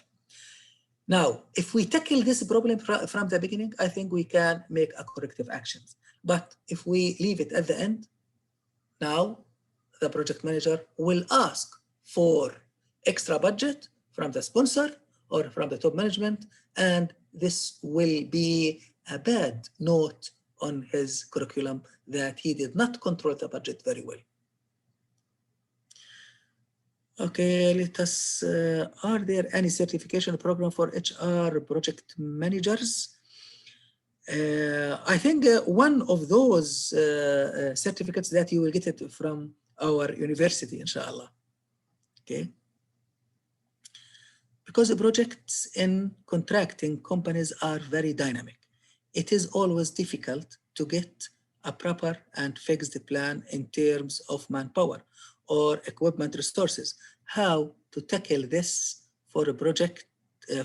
Now, if we tackle this problem from the beginning, I think we can make a corrective actions. But if we leave it at the end, now the project manager will ask for extra budget from the sponsor or from the top management, and this will be a bad note on his curriculum that he did not control the budget very well. Okay, let us, are there any certification program for HR project managers? I think one of those certificates that you will get it from our university, inshallah. Okay. Because the projects in contracting companies are very dynamic. It is always difficult to get a proper and fixed plan in terms of manpower or equipment resources. How to tackle this for a project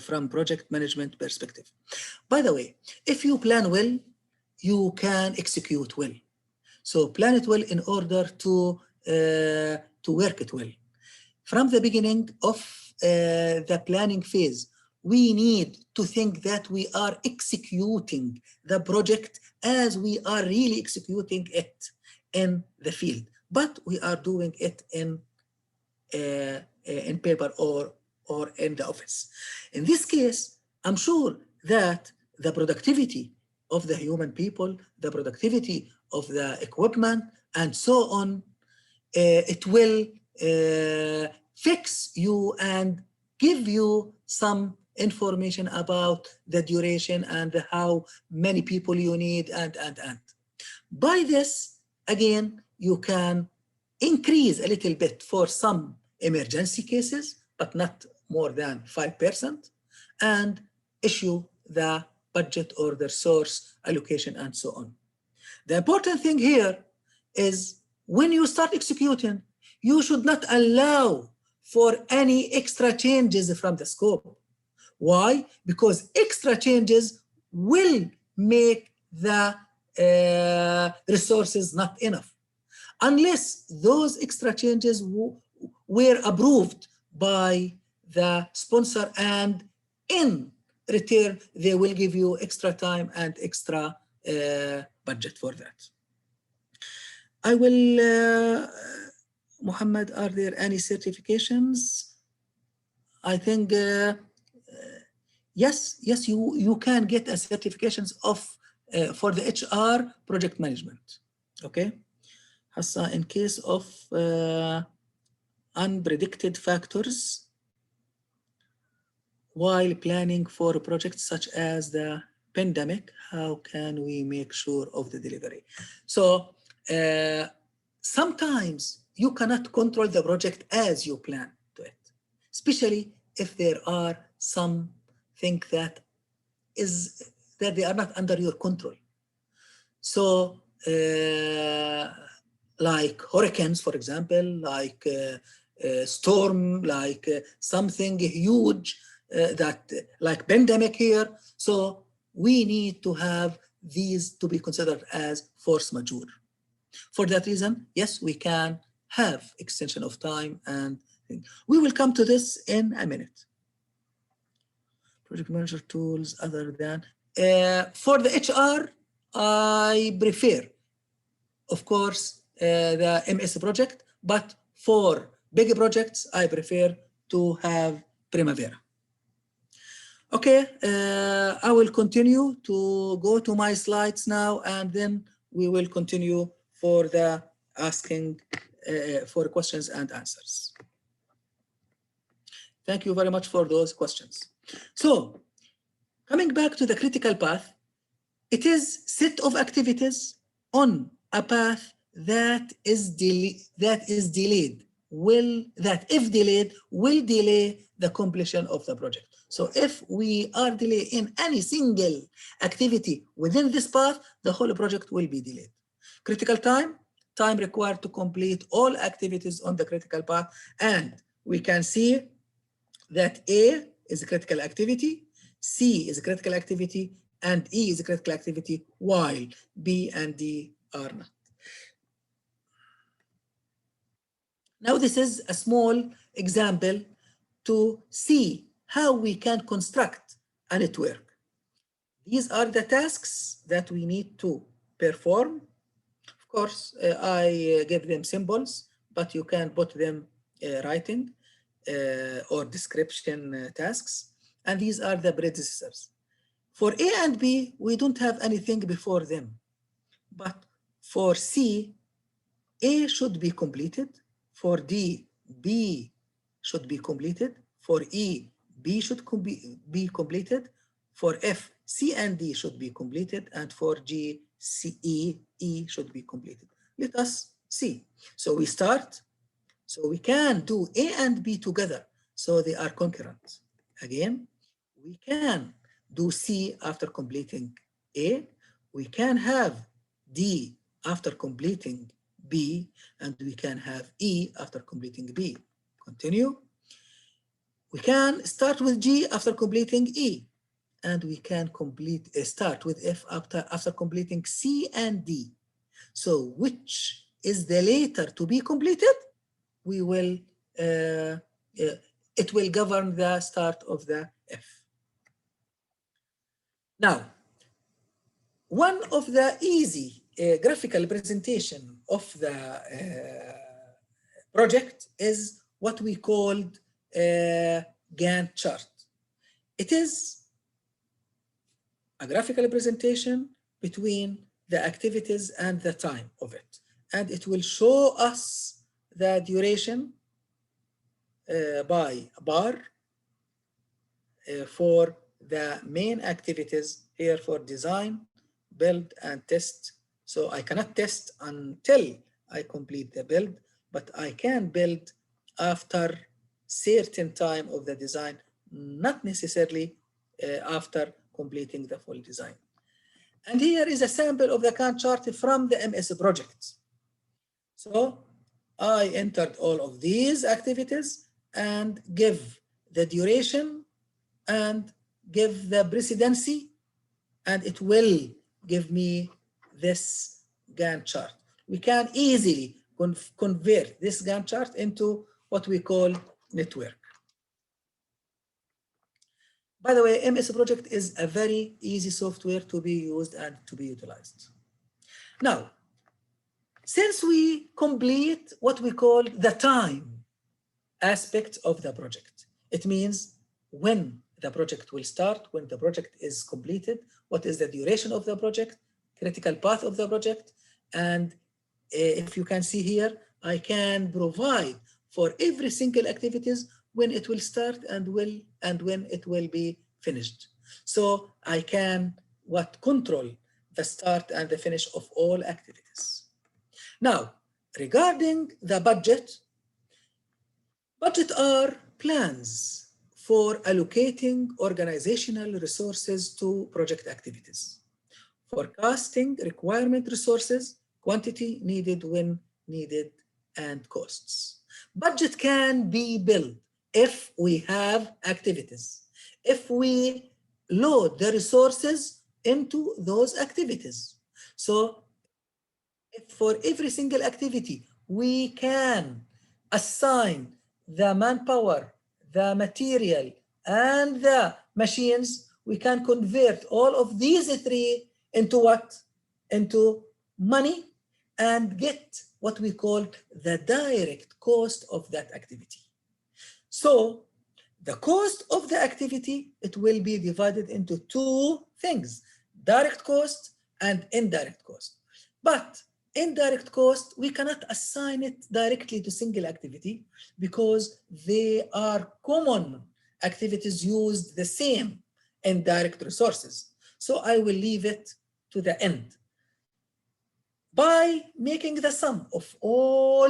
from project management perspective. By the way, if you plan well, you can execute well. So plan it well in order to work it well. From the beginning of the planning phase, we need to think that we are executing the project as we are really executing it in the field, but we are doing it in paper or in the office. In this case, I'm sure that the productivity of the human people, the productivity of the equipment, and so on, it will fix you and give you some information about the duration and how many people you need and. By this, again, you can increase a little bit for some emergency cases, but not more than 5%, and issue the budget or the resource allocation and so on. The important thing here is when you start executing, you should not allow for any extra changes from the scope. Why? Because extra changes will make the resources not enough. Unless those extra changes were approved by the sponsor, and in return, they will give you extra time and extra budget for that. I will, Muhammad, are there any certifications? I think, yes, you can get a certifications of for the HR project management, okay? Hassa, in case of unpredicted factors, while planning for projects such as the pandemic, how can we make sure of the delivery? So sometimes you cannot control the project as you plan to it, especially if there are some things that they are not under your control. So like hurricanes, for example, like storm, like something huge that like pandemic here. So we need to have these to be considered as force majeure. For that reason, yes, we can have extension of time, and we will come to this in a minute. Project manager tools other than, for the HR, I prefer, of course, the MS project, but for big projects, I prefer to have Primavera. Okay, I will continue to go to my slides now, and then we will continue for the asking for questions and answers. Thank you very much for those questions. So Coming back to the critical path, it is set of activities on a path that is delayed, that if delayed will delay the completion of the project. So if we are delayed in any single activity within this path, the whole project will be delayed. Critical time required to complete all activities on the critical path, and we can see that A is a critical activity, C is a critical activity, and E is a critical activity, while B and D are not. Now this is a small example to see how we can construct a network. These are the tasks that we need to perform. Of course, I give them symbols, but you can put them writing or description tasks. And these are the predecessors. For A and B, we don't have anything before them. But for C, A should be completed. For D, B should be completed. For E, B should be completed. For F, C and D should be completed. And for G, C, E should be completed. Let us see. So we start. So we can do A and B together. So they are concurrent. Again, we can do C after completing A. We can have D after completing B, and we can have E after completing B. Continue. We can start with G after completing E, and we can start with F after completing C and D. So which is the later to be completed? We will, it will govern the start of the F. Now, one of the easy graphical representation of the project is what we called Gantt chart. It is a graphical representation between the activities and the time of it. And it will show us the duration by bar for the main activities here for design, build, and test. So I cannot test until I complete the build, but I can build after certain time of the design, not necessarily after completing the full design. And here is a sample of the Gantt chart from the MS project. So I entered all of these activities and give the duration and give the precedency, and it will give me this Gantt chart. We can easily convert this Gantt chart into what we call network. By the way, MS Project is a very easy software to be used and to be utilized. Now, since we complete what we call the time aspect of the project, it means when the project will start, when the project is completed, what is the duration of the project, critical path of the project, and if you can see here, I can provide for every single activities when it will start and when it will be finished. So I can control the start and the finish of all activities. Now, regarding the budget are plans for allocating organizational resources to project activities. Forecasting requirement resources, quantity needed when needed, and costs. Budget can be built if we have activities, if we load the resources into those activities. So if for every single activity, we can assign the manpower, the material, and the machines, we can convert all of these three into what? Into money, and get what we call the direct cost of that activity. So the cost of the activity, it will be divided into two things, direct cost and indirect cost. But indirect cost, we cannot assign it directly to single activity because they are common activities used the same indirect resources. So I will leave it to the end. By making the sum of all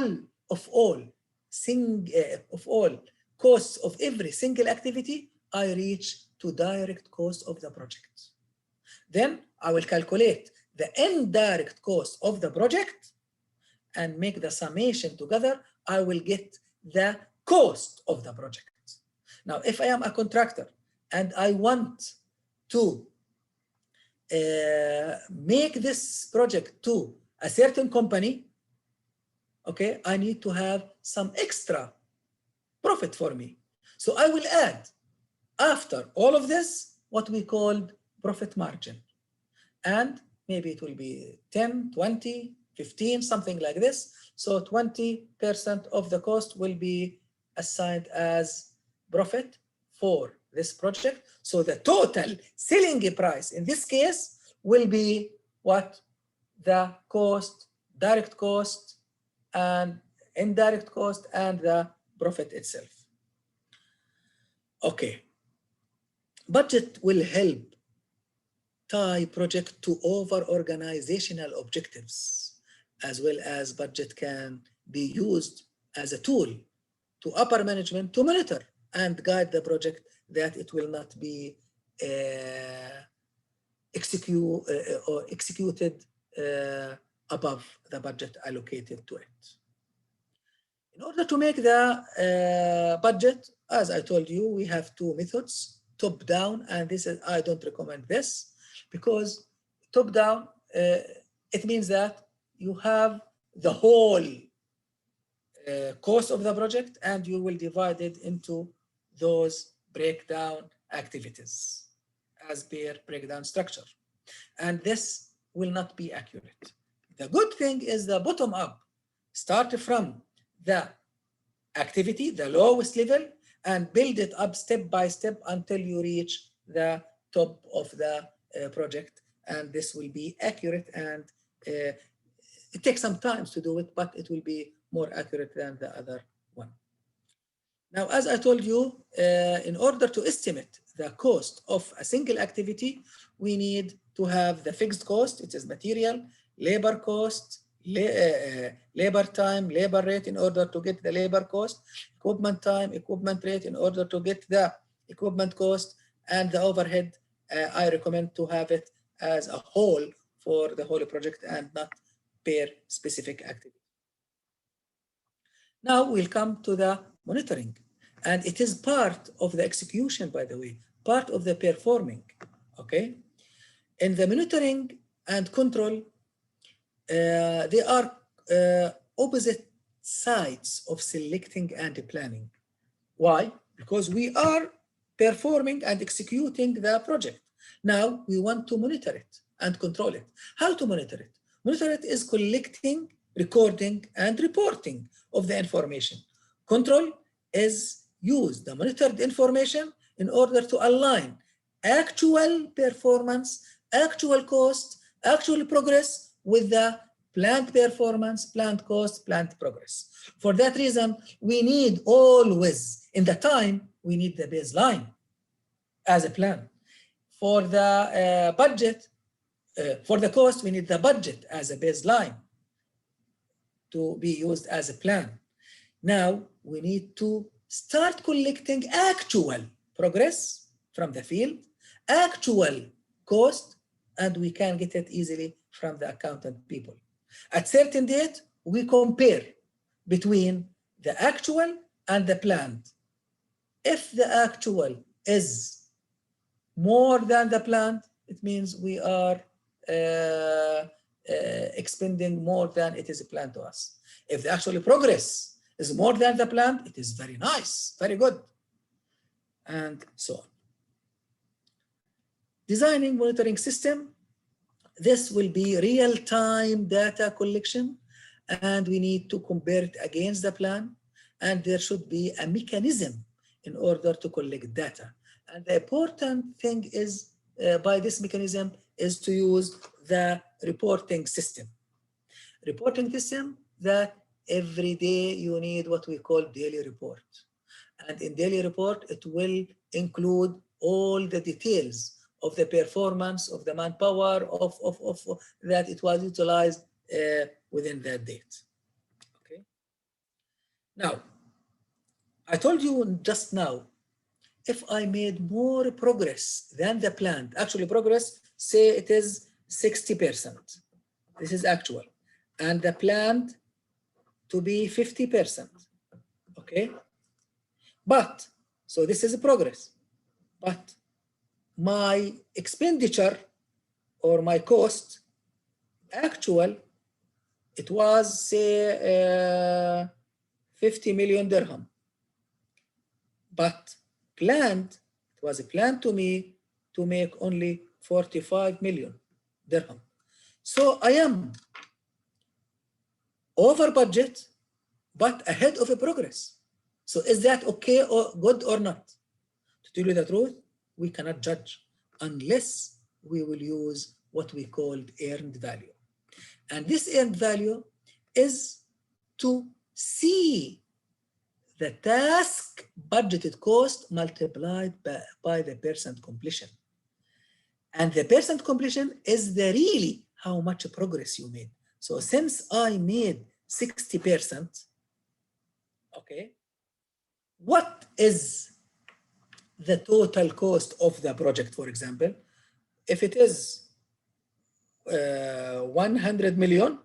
costs of every single activity, I reach to direct cost of the project. Then I will calculate the indirect cost of the project and make the summation together. I will get the cost of the project. Now, if I am a contractor and I want to make this project to a certain company, okay, I need to have some extra profit for me. So I will add, after all of this, what we called profit margin. And maybe it will be 10, 20, 15, something like this. So 20% of the cost will be assigned as profit for this project. So the total selling price in this case will be what? The cost, direct cost, and indirect cost, and the profit itself. Okay. Budget will help tie project to over-organizational objectives, as well as budget can be used as a tool to upper management to monitor and guide the project that it will not be executed above the budget allocated to it. In order to make the budget, as I told you, we have two methods, top-down, and this is, I don't recommend this, because top-down, it means that you have the whole cost of the project and you will divide it into those breakdown activities as per breakdown structure. And this will not be accurate. The good thing is the bottom up. Start from the activity, the lowest level, and build it up step by step until you reach the top of the project. And this will be accurate, and it takes some time to do it, but it will be more accurate than the other one. Now, as I told you, in order to estimate the cost of a single activity, we need to have the fixed cost, it is material, labor cost, labor time, labor rate in order to get the labor cost, equipment time, equipment rate in order to get the equipment cost, and the overhead. I recommend to have it as a whole for the whole project and not per specific activity. Now we'll come to the monitoring, and it is part of the execution, by the way, part of the performing, okay? In the monitoring and control, they are opposite sides of selecting and planning. Why? Because we are performing and executing the project. Now we want to monitor it and control it. How to monitor it? Monitor it is collecting, recording, and reporting of the information. Control is use the monitored information in order to align actual performance, actual cost, actual progress with the planned performance, planned cost, planned progress. For that reason, we need always, in the time, we need the baseline as a plan. For the budget, for the cost, we need the budget as a baseline to be used as a plan. Now, we need to start collecting actual progress from the field, actual cost, and we can get it easily from the accountant people. At certain date, we compare between the actual and the planned. If the actual is more than the planned, it means we are expending more than it is planned to us. If the actual progress is more than the planned, it is very nice, very good, and so on. Designing monitoring system, this will be real-time data collection, and we need to compare it against the plan, and there should be a mechanism in order to collect data. And the important thing is, by this mechanism, is to use the reporting system. Reporting system that every day you need what we call daily report. And in daily report, it will include all the details of the performance of the manpower of that it was utilized within that date. Okay. Now, I told you just now, if I made more progress than the planned, actually progress, say it is 60%. This is actual. And the planned to be 50%. Okay? But, so this is progress. But my expenditure or my cost, actual, it was, say, 50 million dirham. But planned, it was planned to me to make only 45 million dirham. So I am over budget, but ahead of a progress. So is that okay or good or not? To tell you the truth, we cannot judge unless we will use what we called earned value. And this earned value is to see the task budgeted cost multiplied by the percent completion. And the percent completion is the really how much progress you made. So since I made 60%, okay, what is the total cost of the project, for example? If it is 100 million,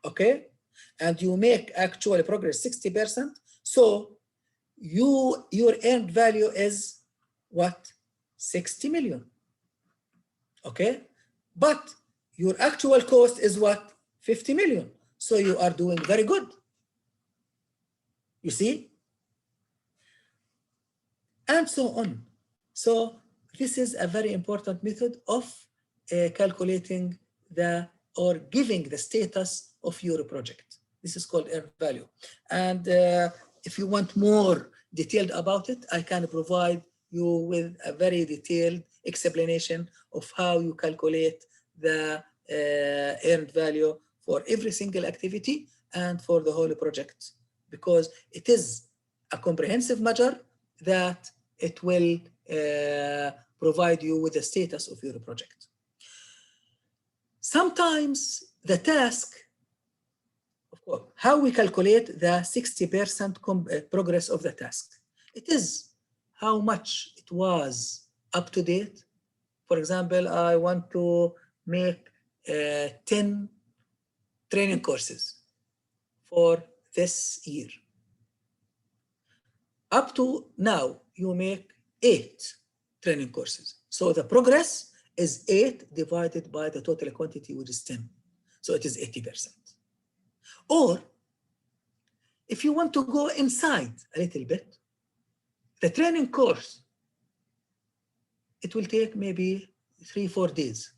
okay, and you make actual progress 60%, so your earned value is what? 60 million, okay? But your actual cost is what? 50 million. So you are doing very good. You see? And so on. So this is a very important method of calculating or giving the status of your project. This is called earned value. And if you want more detailed about it, I can provide you with a very detailed explanation of how you calculate the earned value for every single activity and for the whole project, because it is a comprehensive measure that it will provide you with the status of your project. Sometimes the task, of course, how we calculate the 60% progress of the task. It is how much it was up to date. For example, I want to make 10 training courses for this year. Up to now, you make 8 training courses. So the progress is 8 divided by the total quantity, which is 10. So it is 80%. Or if you want to go inside a little bit, the training course, it will take maybe 3-4 days.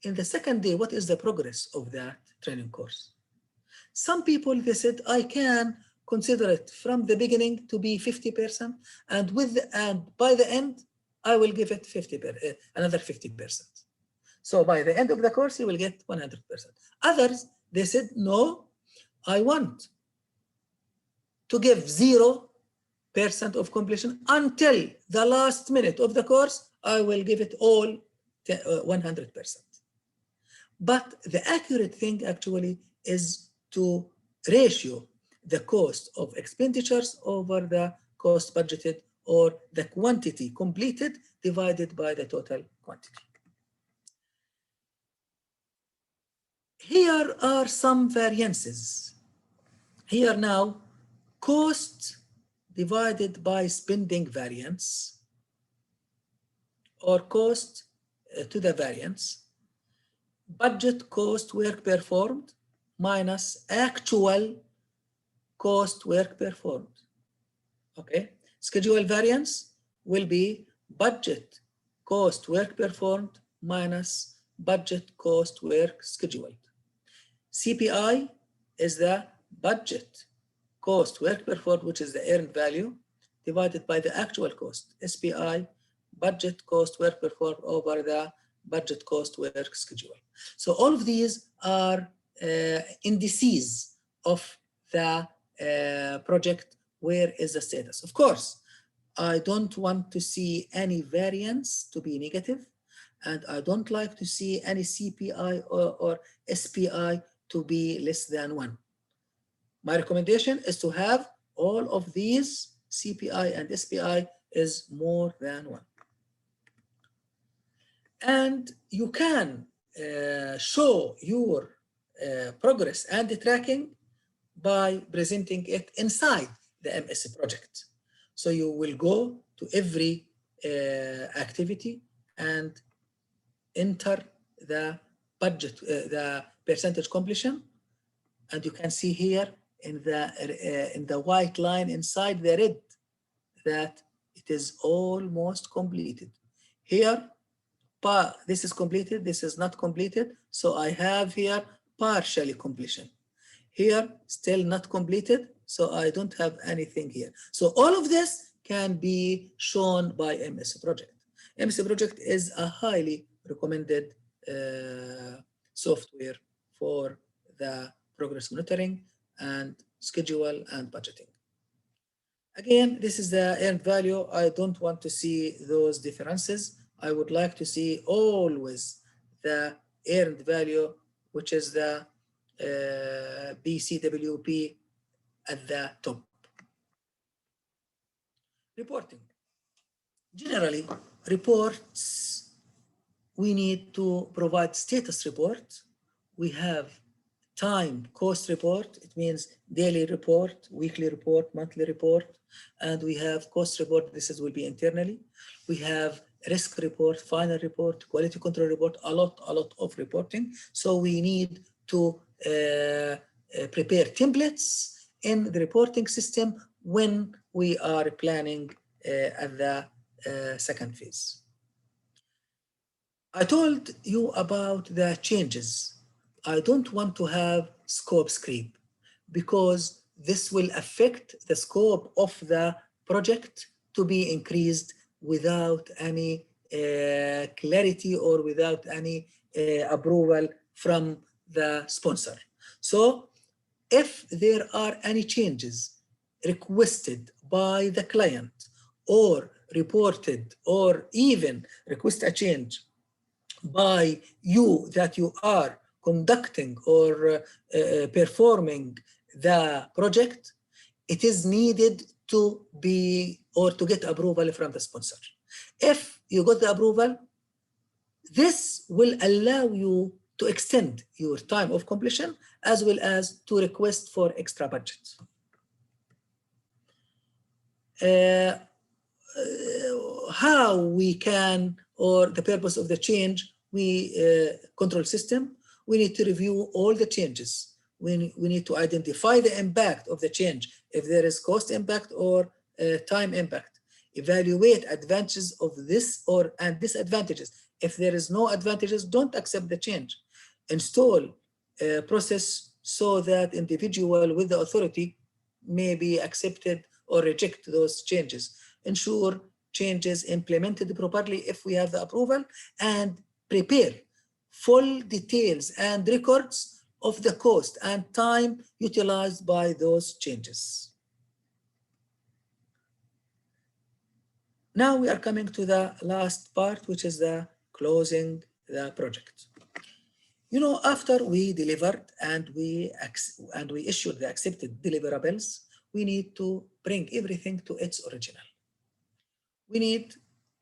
In the second day, what is the progress of that training course? Some people, they said, I can consider it from the beginning to be 50%, and by the end, I will give it another 50%. So by the end of the course, you will get 100%. Others, they said, no, I want to give 0% of completion until the last minute of the course. I will give it all 100%. But the accurate thing actually is to ratio the cost of expenditures over the cost budgeted, or the quantity completed divided by the total quantity. Here are some variances. Here now, cost divided by spending variance, or cost to the variance, budget cost work performed minus actual cost work performed. Okay, schedule variance will be budget cost work performed minus budget cost work scheduled. CPI is the budget cost work performed, which is the earned value, divided by the actual cost. SPI, budget cost work performed over the budget cost work schedule. So all of these are indices of the project. Where is the status? Of course, I don't want to see any variance to be negative, and I don't like to see any CPI or SPI to be less than 1. My recommendation is to have all of these CPI and SPI is more than 1. And you can show your progress and the tracking by presenting it inside the MS project. So you will go to every activity and enter the budget, the percentage completion, and you can see here in the white line inside the red that it is almost completed. Here, this is completed, this is not completed, so I have here partially completion. Here, still not completed, so I don't have anything here. So all of this can be shown by MS Project. MS Project is a highly recommended software for the progress monitoring and schedule and budgeting. Again, this is the earned value. I don't want to see those differences. I would like to see always the earned value, which is the BCWP at the top. Reporting. Generally, reports, we need to provide status report. We have time cost report. It means daily report, weekly report, monthly report, and we have cost report. This will be internally. We have risk report, final report, quality control report, a lot of reporting. So we need to prepare templates in the reporting system when we are planning at the second phase. I told you about the changes. I don't want to have scope creep because this will affect the scope of the project to be increased without any clarity or without any approval from the sponsor. So if there are any changes requested by the client or reported or even request a change by you that you are conducting or performing the project, it is needed to be or to get approval from the sponsor. If you got the approval, this will allow you to extend your time of completion as well as to request for extra budget. How we can, or the purpose of the change, we control system, we need to review all the changes. We need to identify the impact of the change, if there is cost impact or time impact. Evaluate advantages of this and disadvantages. If there is no advantages, don't accept the change. Install a process so that individual with the authority may be accepted or reject those changes. Ensure changes implemented properly if we have the approval, and prepare full details and records of the cost and time utilized by those changes. Now we are coming to the last part, which is the closing the project. You know, after we delivered and we issued the accepted deliverables, we need to bring everything to its original. We need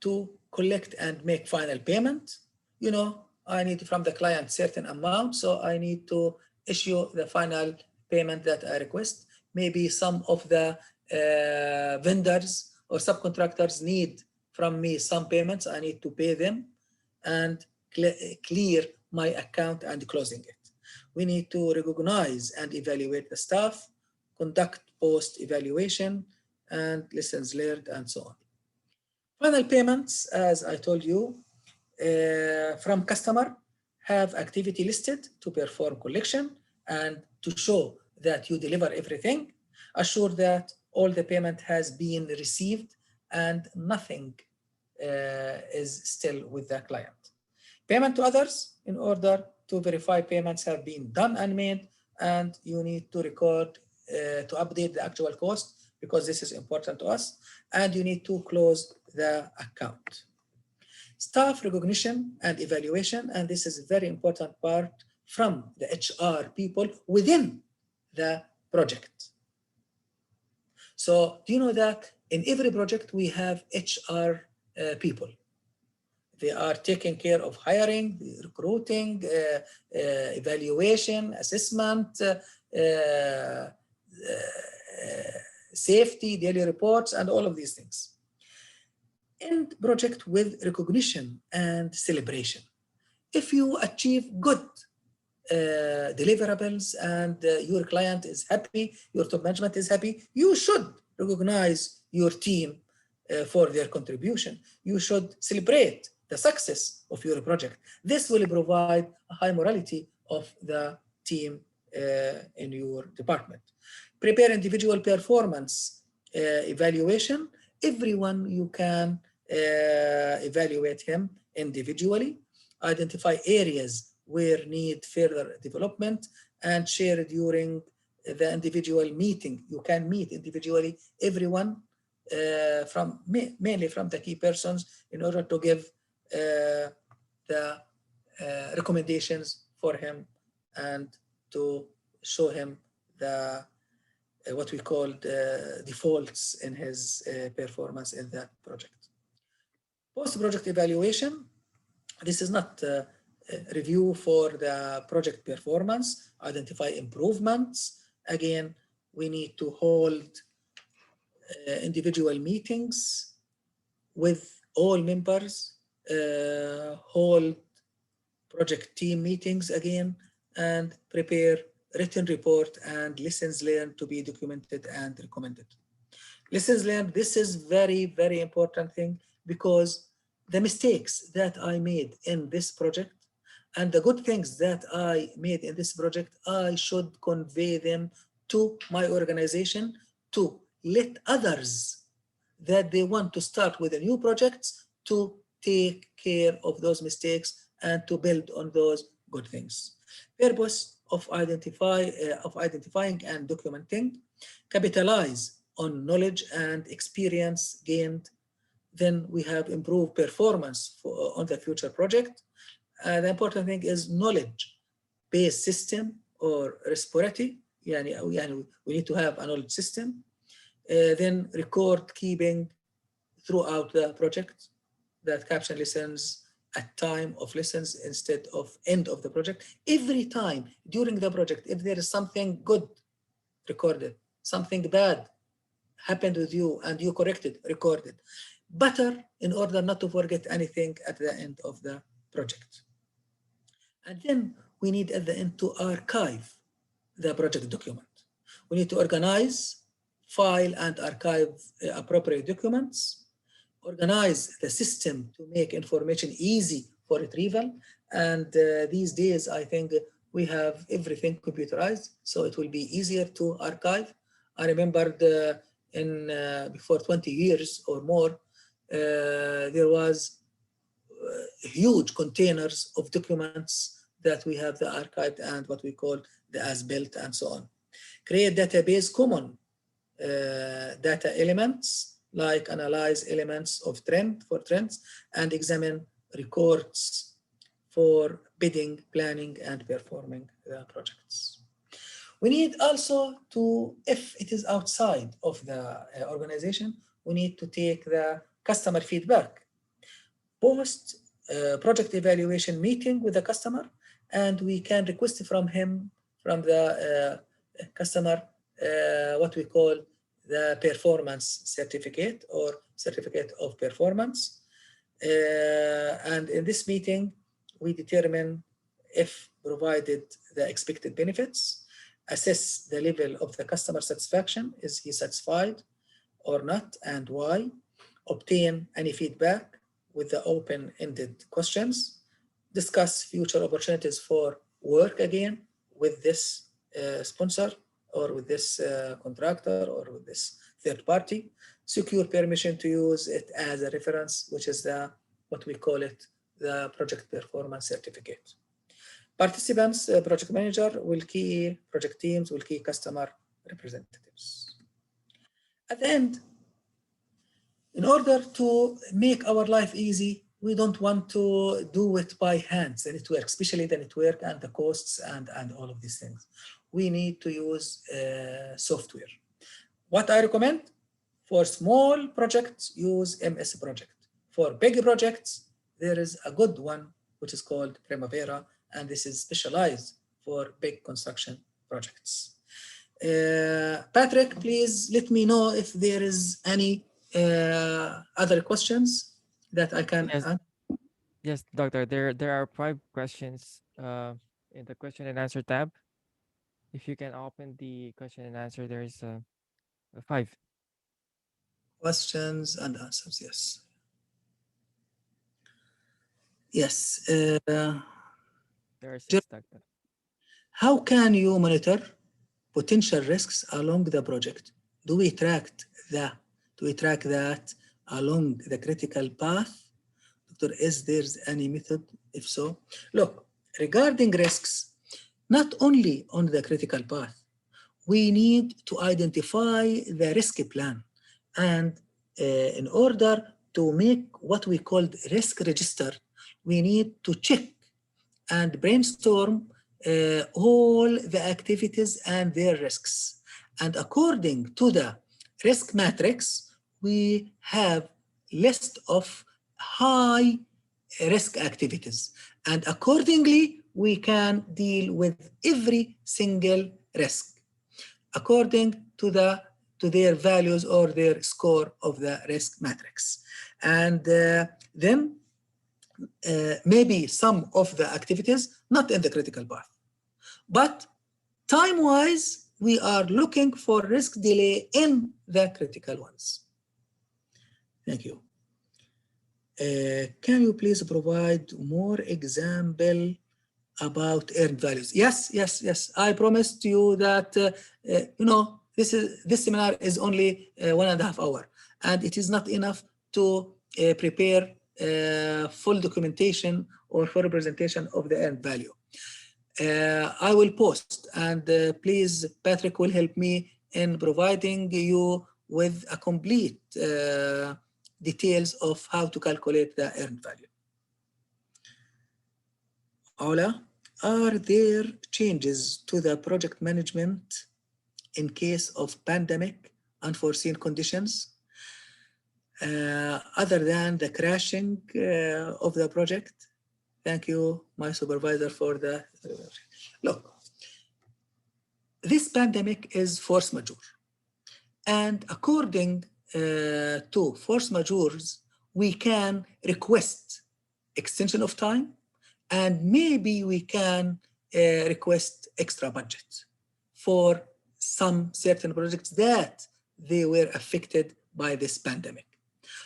to collect and make final payment. You know, I need from the client certain amount, so I need to issue the final payment that I request. Maybe some of the vendors or subcontractors need from me some payments, I need to pay them and clear my account and closing it. We need to recognize and evaluate the staff, conduct post-evaluation and lessons learned and so on. Final payments, as I told you, from customer, have activity listed to perform collection and to show that you deliver everything. Assure that all the payment has been received and nothing is still with the client. Payment to others, in order to verify payments have been done and made, and you need to record to update the actual cost because this is important to us, and you need to close the account. Staff recognition and evaluation, and this is a very important part from the HR people within the project. So do you know that in every project we have HR people? They are taking care of hiring, recruiting, evaluation, assessment, safety, daily reports, and all of these things. End project with recognition and celebration. If you achieve good deliverables and your client is happy, your top management is happy, you should recognize your team for their contribution. You should celebrate the success of your project. This will provide a high morality of the team in your department. Prepare individual performance evaluation. Everyone you can evaluate him individually. Identify areas where need further development and share during the individual meeting. You can meet individually everyone mainly from the key persons in order to give the recommendations for him and to show him the what we call the defaults in his performance in that project. Post-project evaluation, this is not a review for the project performance, identify improvements. Again, we need to hold individual meetings with all members, hold project team meetings again, and prepare written report and lessons learned to be documented and recommended. Lessons learned, this is very, very important thing, because the mistakes that I made in this project and the good things that I made in this project, I should convey them to my organization to let others that they want to start with the new projects to take care of those mistakes and to build on those good things. Purpose of identifying and documenting, capitalize on knowledge and experience gained. Then we have improved performance on the future project. The important thing is knowledge-based system or reciprocity. We need to have a knowledge system. Then record keeping throughout the project that caption lessons at time of lessons instead of end of the project. Every time during the project, if there is something good recorded, something bad happened with you and you corrected, recorded. Better in order not to forget anything at the end of the project. And then we need at the end to archive the project document. We need to organize, file and archive appropriate documents, organize the system to make information easy for retrieval. And these days, I think we have everything computerized, so it will be easier to archive. I remember before 20 years or more, there was huge containers of documents that we have the archived and what we call the as-built and so on. Create database common data elements, like analyze elements of trends and examine records for bidding, planning, and performing the projects. We need also to, if it is outside of the organization, we need to take the customer feedback. Post project evaluation meeting with the customer, and we can request from the customer, what we call the performance certificate or certificate of performance. And in this meeting, we determine if provided the expected benefits, assess the level of the customer satisfaction, is he satisfied or not, and why, obtain any feedback with the open-ended questions, discuss future opportunities for work again with this sponsor or with this contractor or with this third party, secure permission to use it as a reference, which is what we call it, the project performance certificate. Participants, project manager will key project teams, will key customer representatives. At the end, in order to make our life easy, we don't want to do it by hands, the network, especially the network and the costs and all of these things. We need to use software. What I recommend? For small projects, use MS Project. For big projects, there is a good one, which is called Primavera, and this is specialized for big construction projects. Patrick, please let me know if there is any other questions that I can Yes, answer. yes, doctor. There are five questions in the question and answer tab. If you can open the question and answer, there is five. Questions and answers, yes. Yes. There are six, doctor. How can you monitor potential risks along the project? Do we track the do we track that along the critical path? Doctor, is there any method? If so, look, regarding risks, not only on the critical path, we need to identify the risk plan. And in order to make what we call risk register, we need to check and brainstorm all the activities and their risks. And according to the risk matrix, we have list of high risk activities. And accordingly, we can deal with every single risk according to their values or their score of the risk matrix. And then maybe some of the activities not in the critical path. But time-wise, we are looking for risk delay in the critical ones. Thank you. Can you please provide more example about earned values? Yes. I promised you that this seminar is only 1.5 hours, and it is not enough to prepare full documentation or for representation of the earned value. I will post, and please, Patrick will help me in providing you with a complete details of how to calculate the earned value. Ola, are there changes to the project management in case of pandemic, unforeseen conditions, other than the crashing of the project? Thank you, my supervisor, for the... Look, this pandemic is force majeure. And according to force majeures, we can request extension of time, and maybe we can request extra budget for some certain projects that they were affected by this pandemic.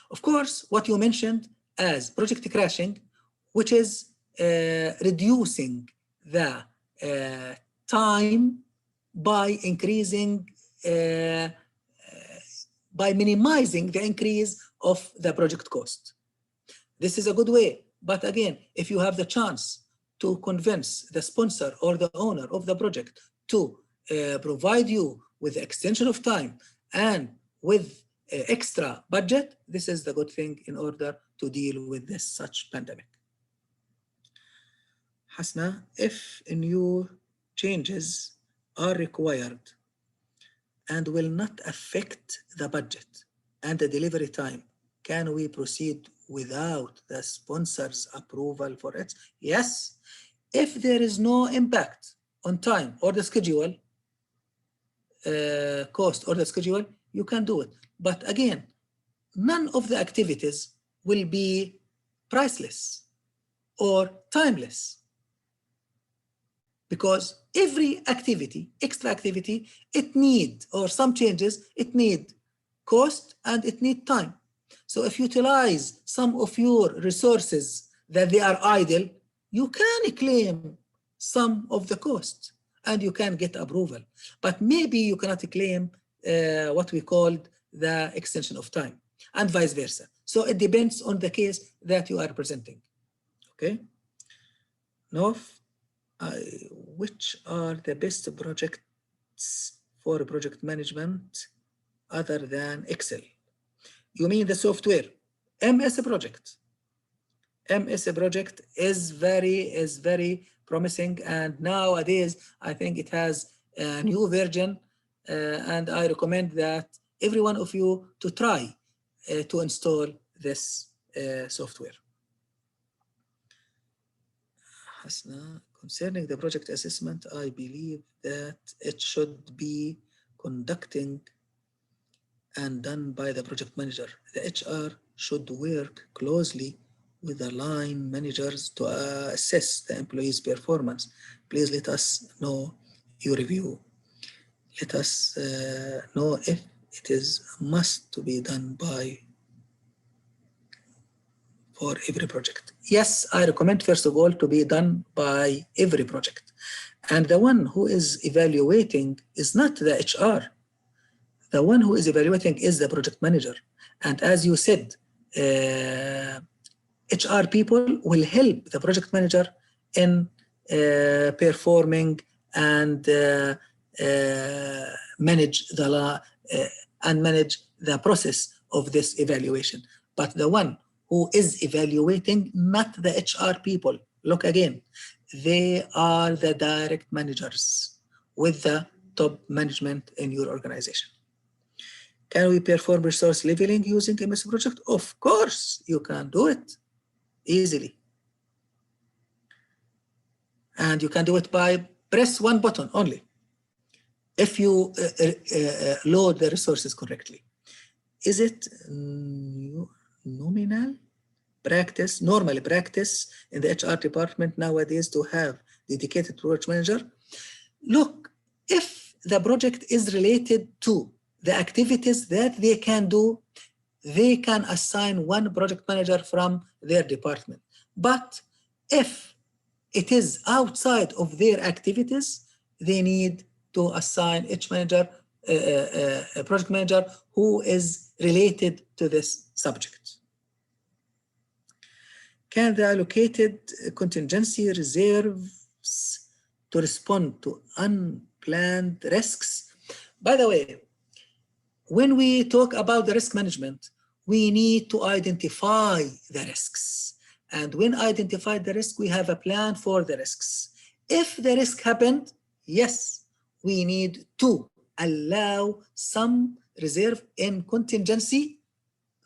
Of course, what you mentioned as project crashing, which is reducing the time by increasing, by minimizing the increase of the project cost. This is a good way. But again, if you have the chance to convince the sponsor or the owner of the project to provide you with extension of time and with extra budget, this is the good thing in order to deal with this such pandemic. Hasna, if new changes are required and will not affect the budget and the delivery time, can we proceed without the sponsor's approval for it? Yes, if there is no impact on time or the schedule, cost or the schedule, you can do it. But again, none of the activities will be priceless or timeless, because every activity, extra activity, it need, or some changes, it need cost and it need time. So if you utilize some of your resources that they are idle, you can claim some of the cost and you can get approval. But maybe you cannot claim what we called the extension of time, and vice versa. So it depends on the case that you are presenting. Okay? Now, which are the best projects for project management other than Excel. You mean the software. MS project. MS project is very promising, and nowadays I think it has a new version, and I recommend that every one of you to try to install this software. Hasna, concerning the project assessment, I believe that it should be conducting and done by the project manager. The HR should work closely with the line managers to assess the employee's performance. Please let us know your review. Let us know if it is must to be done by for every project. Yes, I recommend first of all to be done by every project. And the one who is evaluating is not the HR. The one who is evaluating is the project manager. And as you said, HR people will help the project manager in performing and manage the process of this evaluation. But the one who is evaluating, not the HR people. Look again, they are the direct managers with the top management in your organization. Can we perform resource leveling using MS Project? Of course, you can do it easily. And you can do it by press one button only. If you load the resources correctly. Is it nominal practice, normal practice in the HR department nowadays to have dedicated project manager? Look, if the project is related to the activities that they can do, they can assign one project manager from their department. But if it is outside of their activities, they need to assign each manager, a project manager who is related to this subject. Can the allocated contingency reserves to respond to unplanned risks? By the way, when we talk about the risk management, we need to identify the risks. And when identify the risk, we have a plan for the risks. If the risk happened, yes, we need to allow some reserve in contingency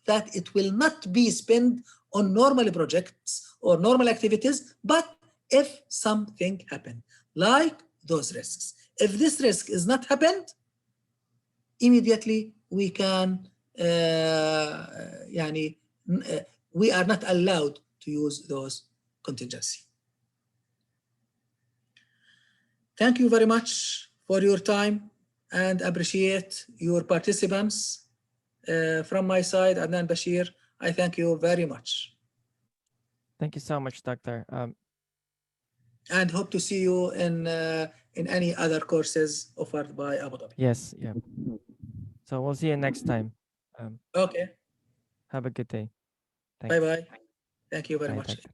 that it will not be spent on normal projects or normal activities, but if something happened, like those risks. If this risk is not happened, immediately we can, we are not allowed to use those contingency. Thank you very much for your time and appreciate your participants. From my side, Adnan Bashir, I thank you very much. Thank you so much, Doctor. And hope to see you in any other courses offered by Abu Dhabi. Yes, yeah. So we'll see you next time. Okay. Have a good day. Bye-bye. Thank you very much. Doctor.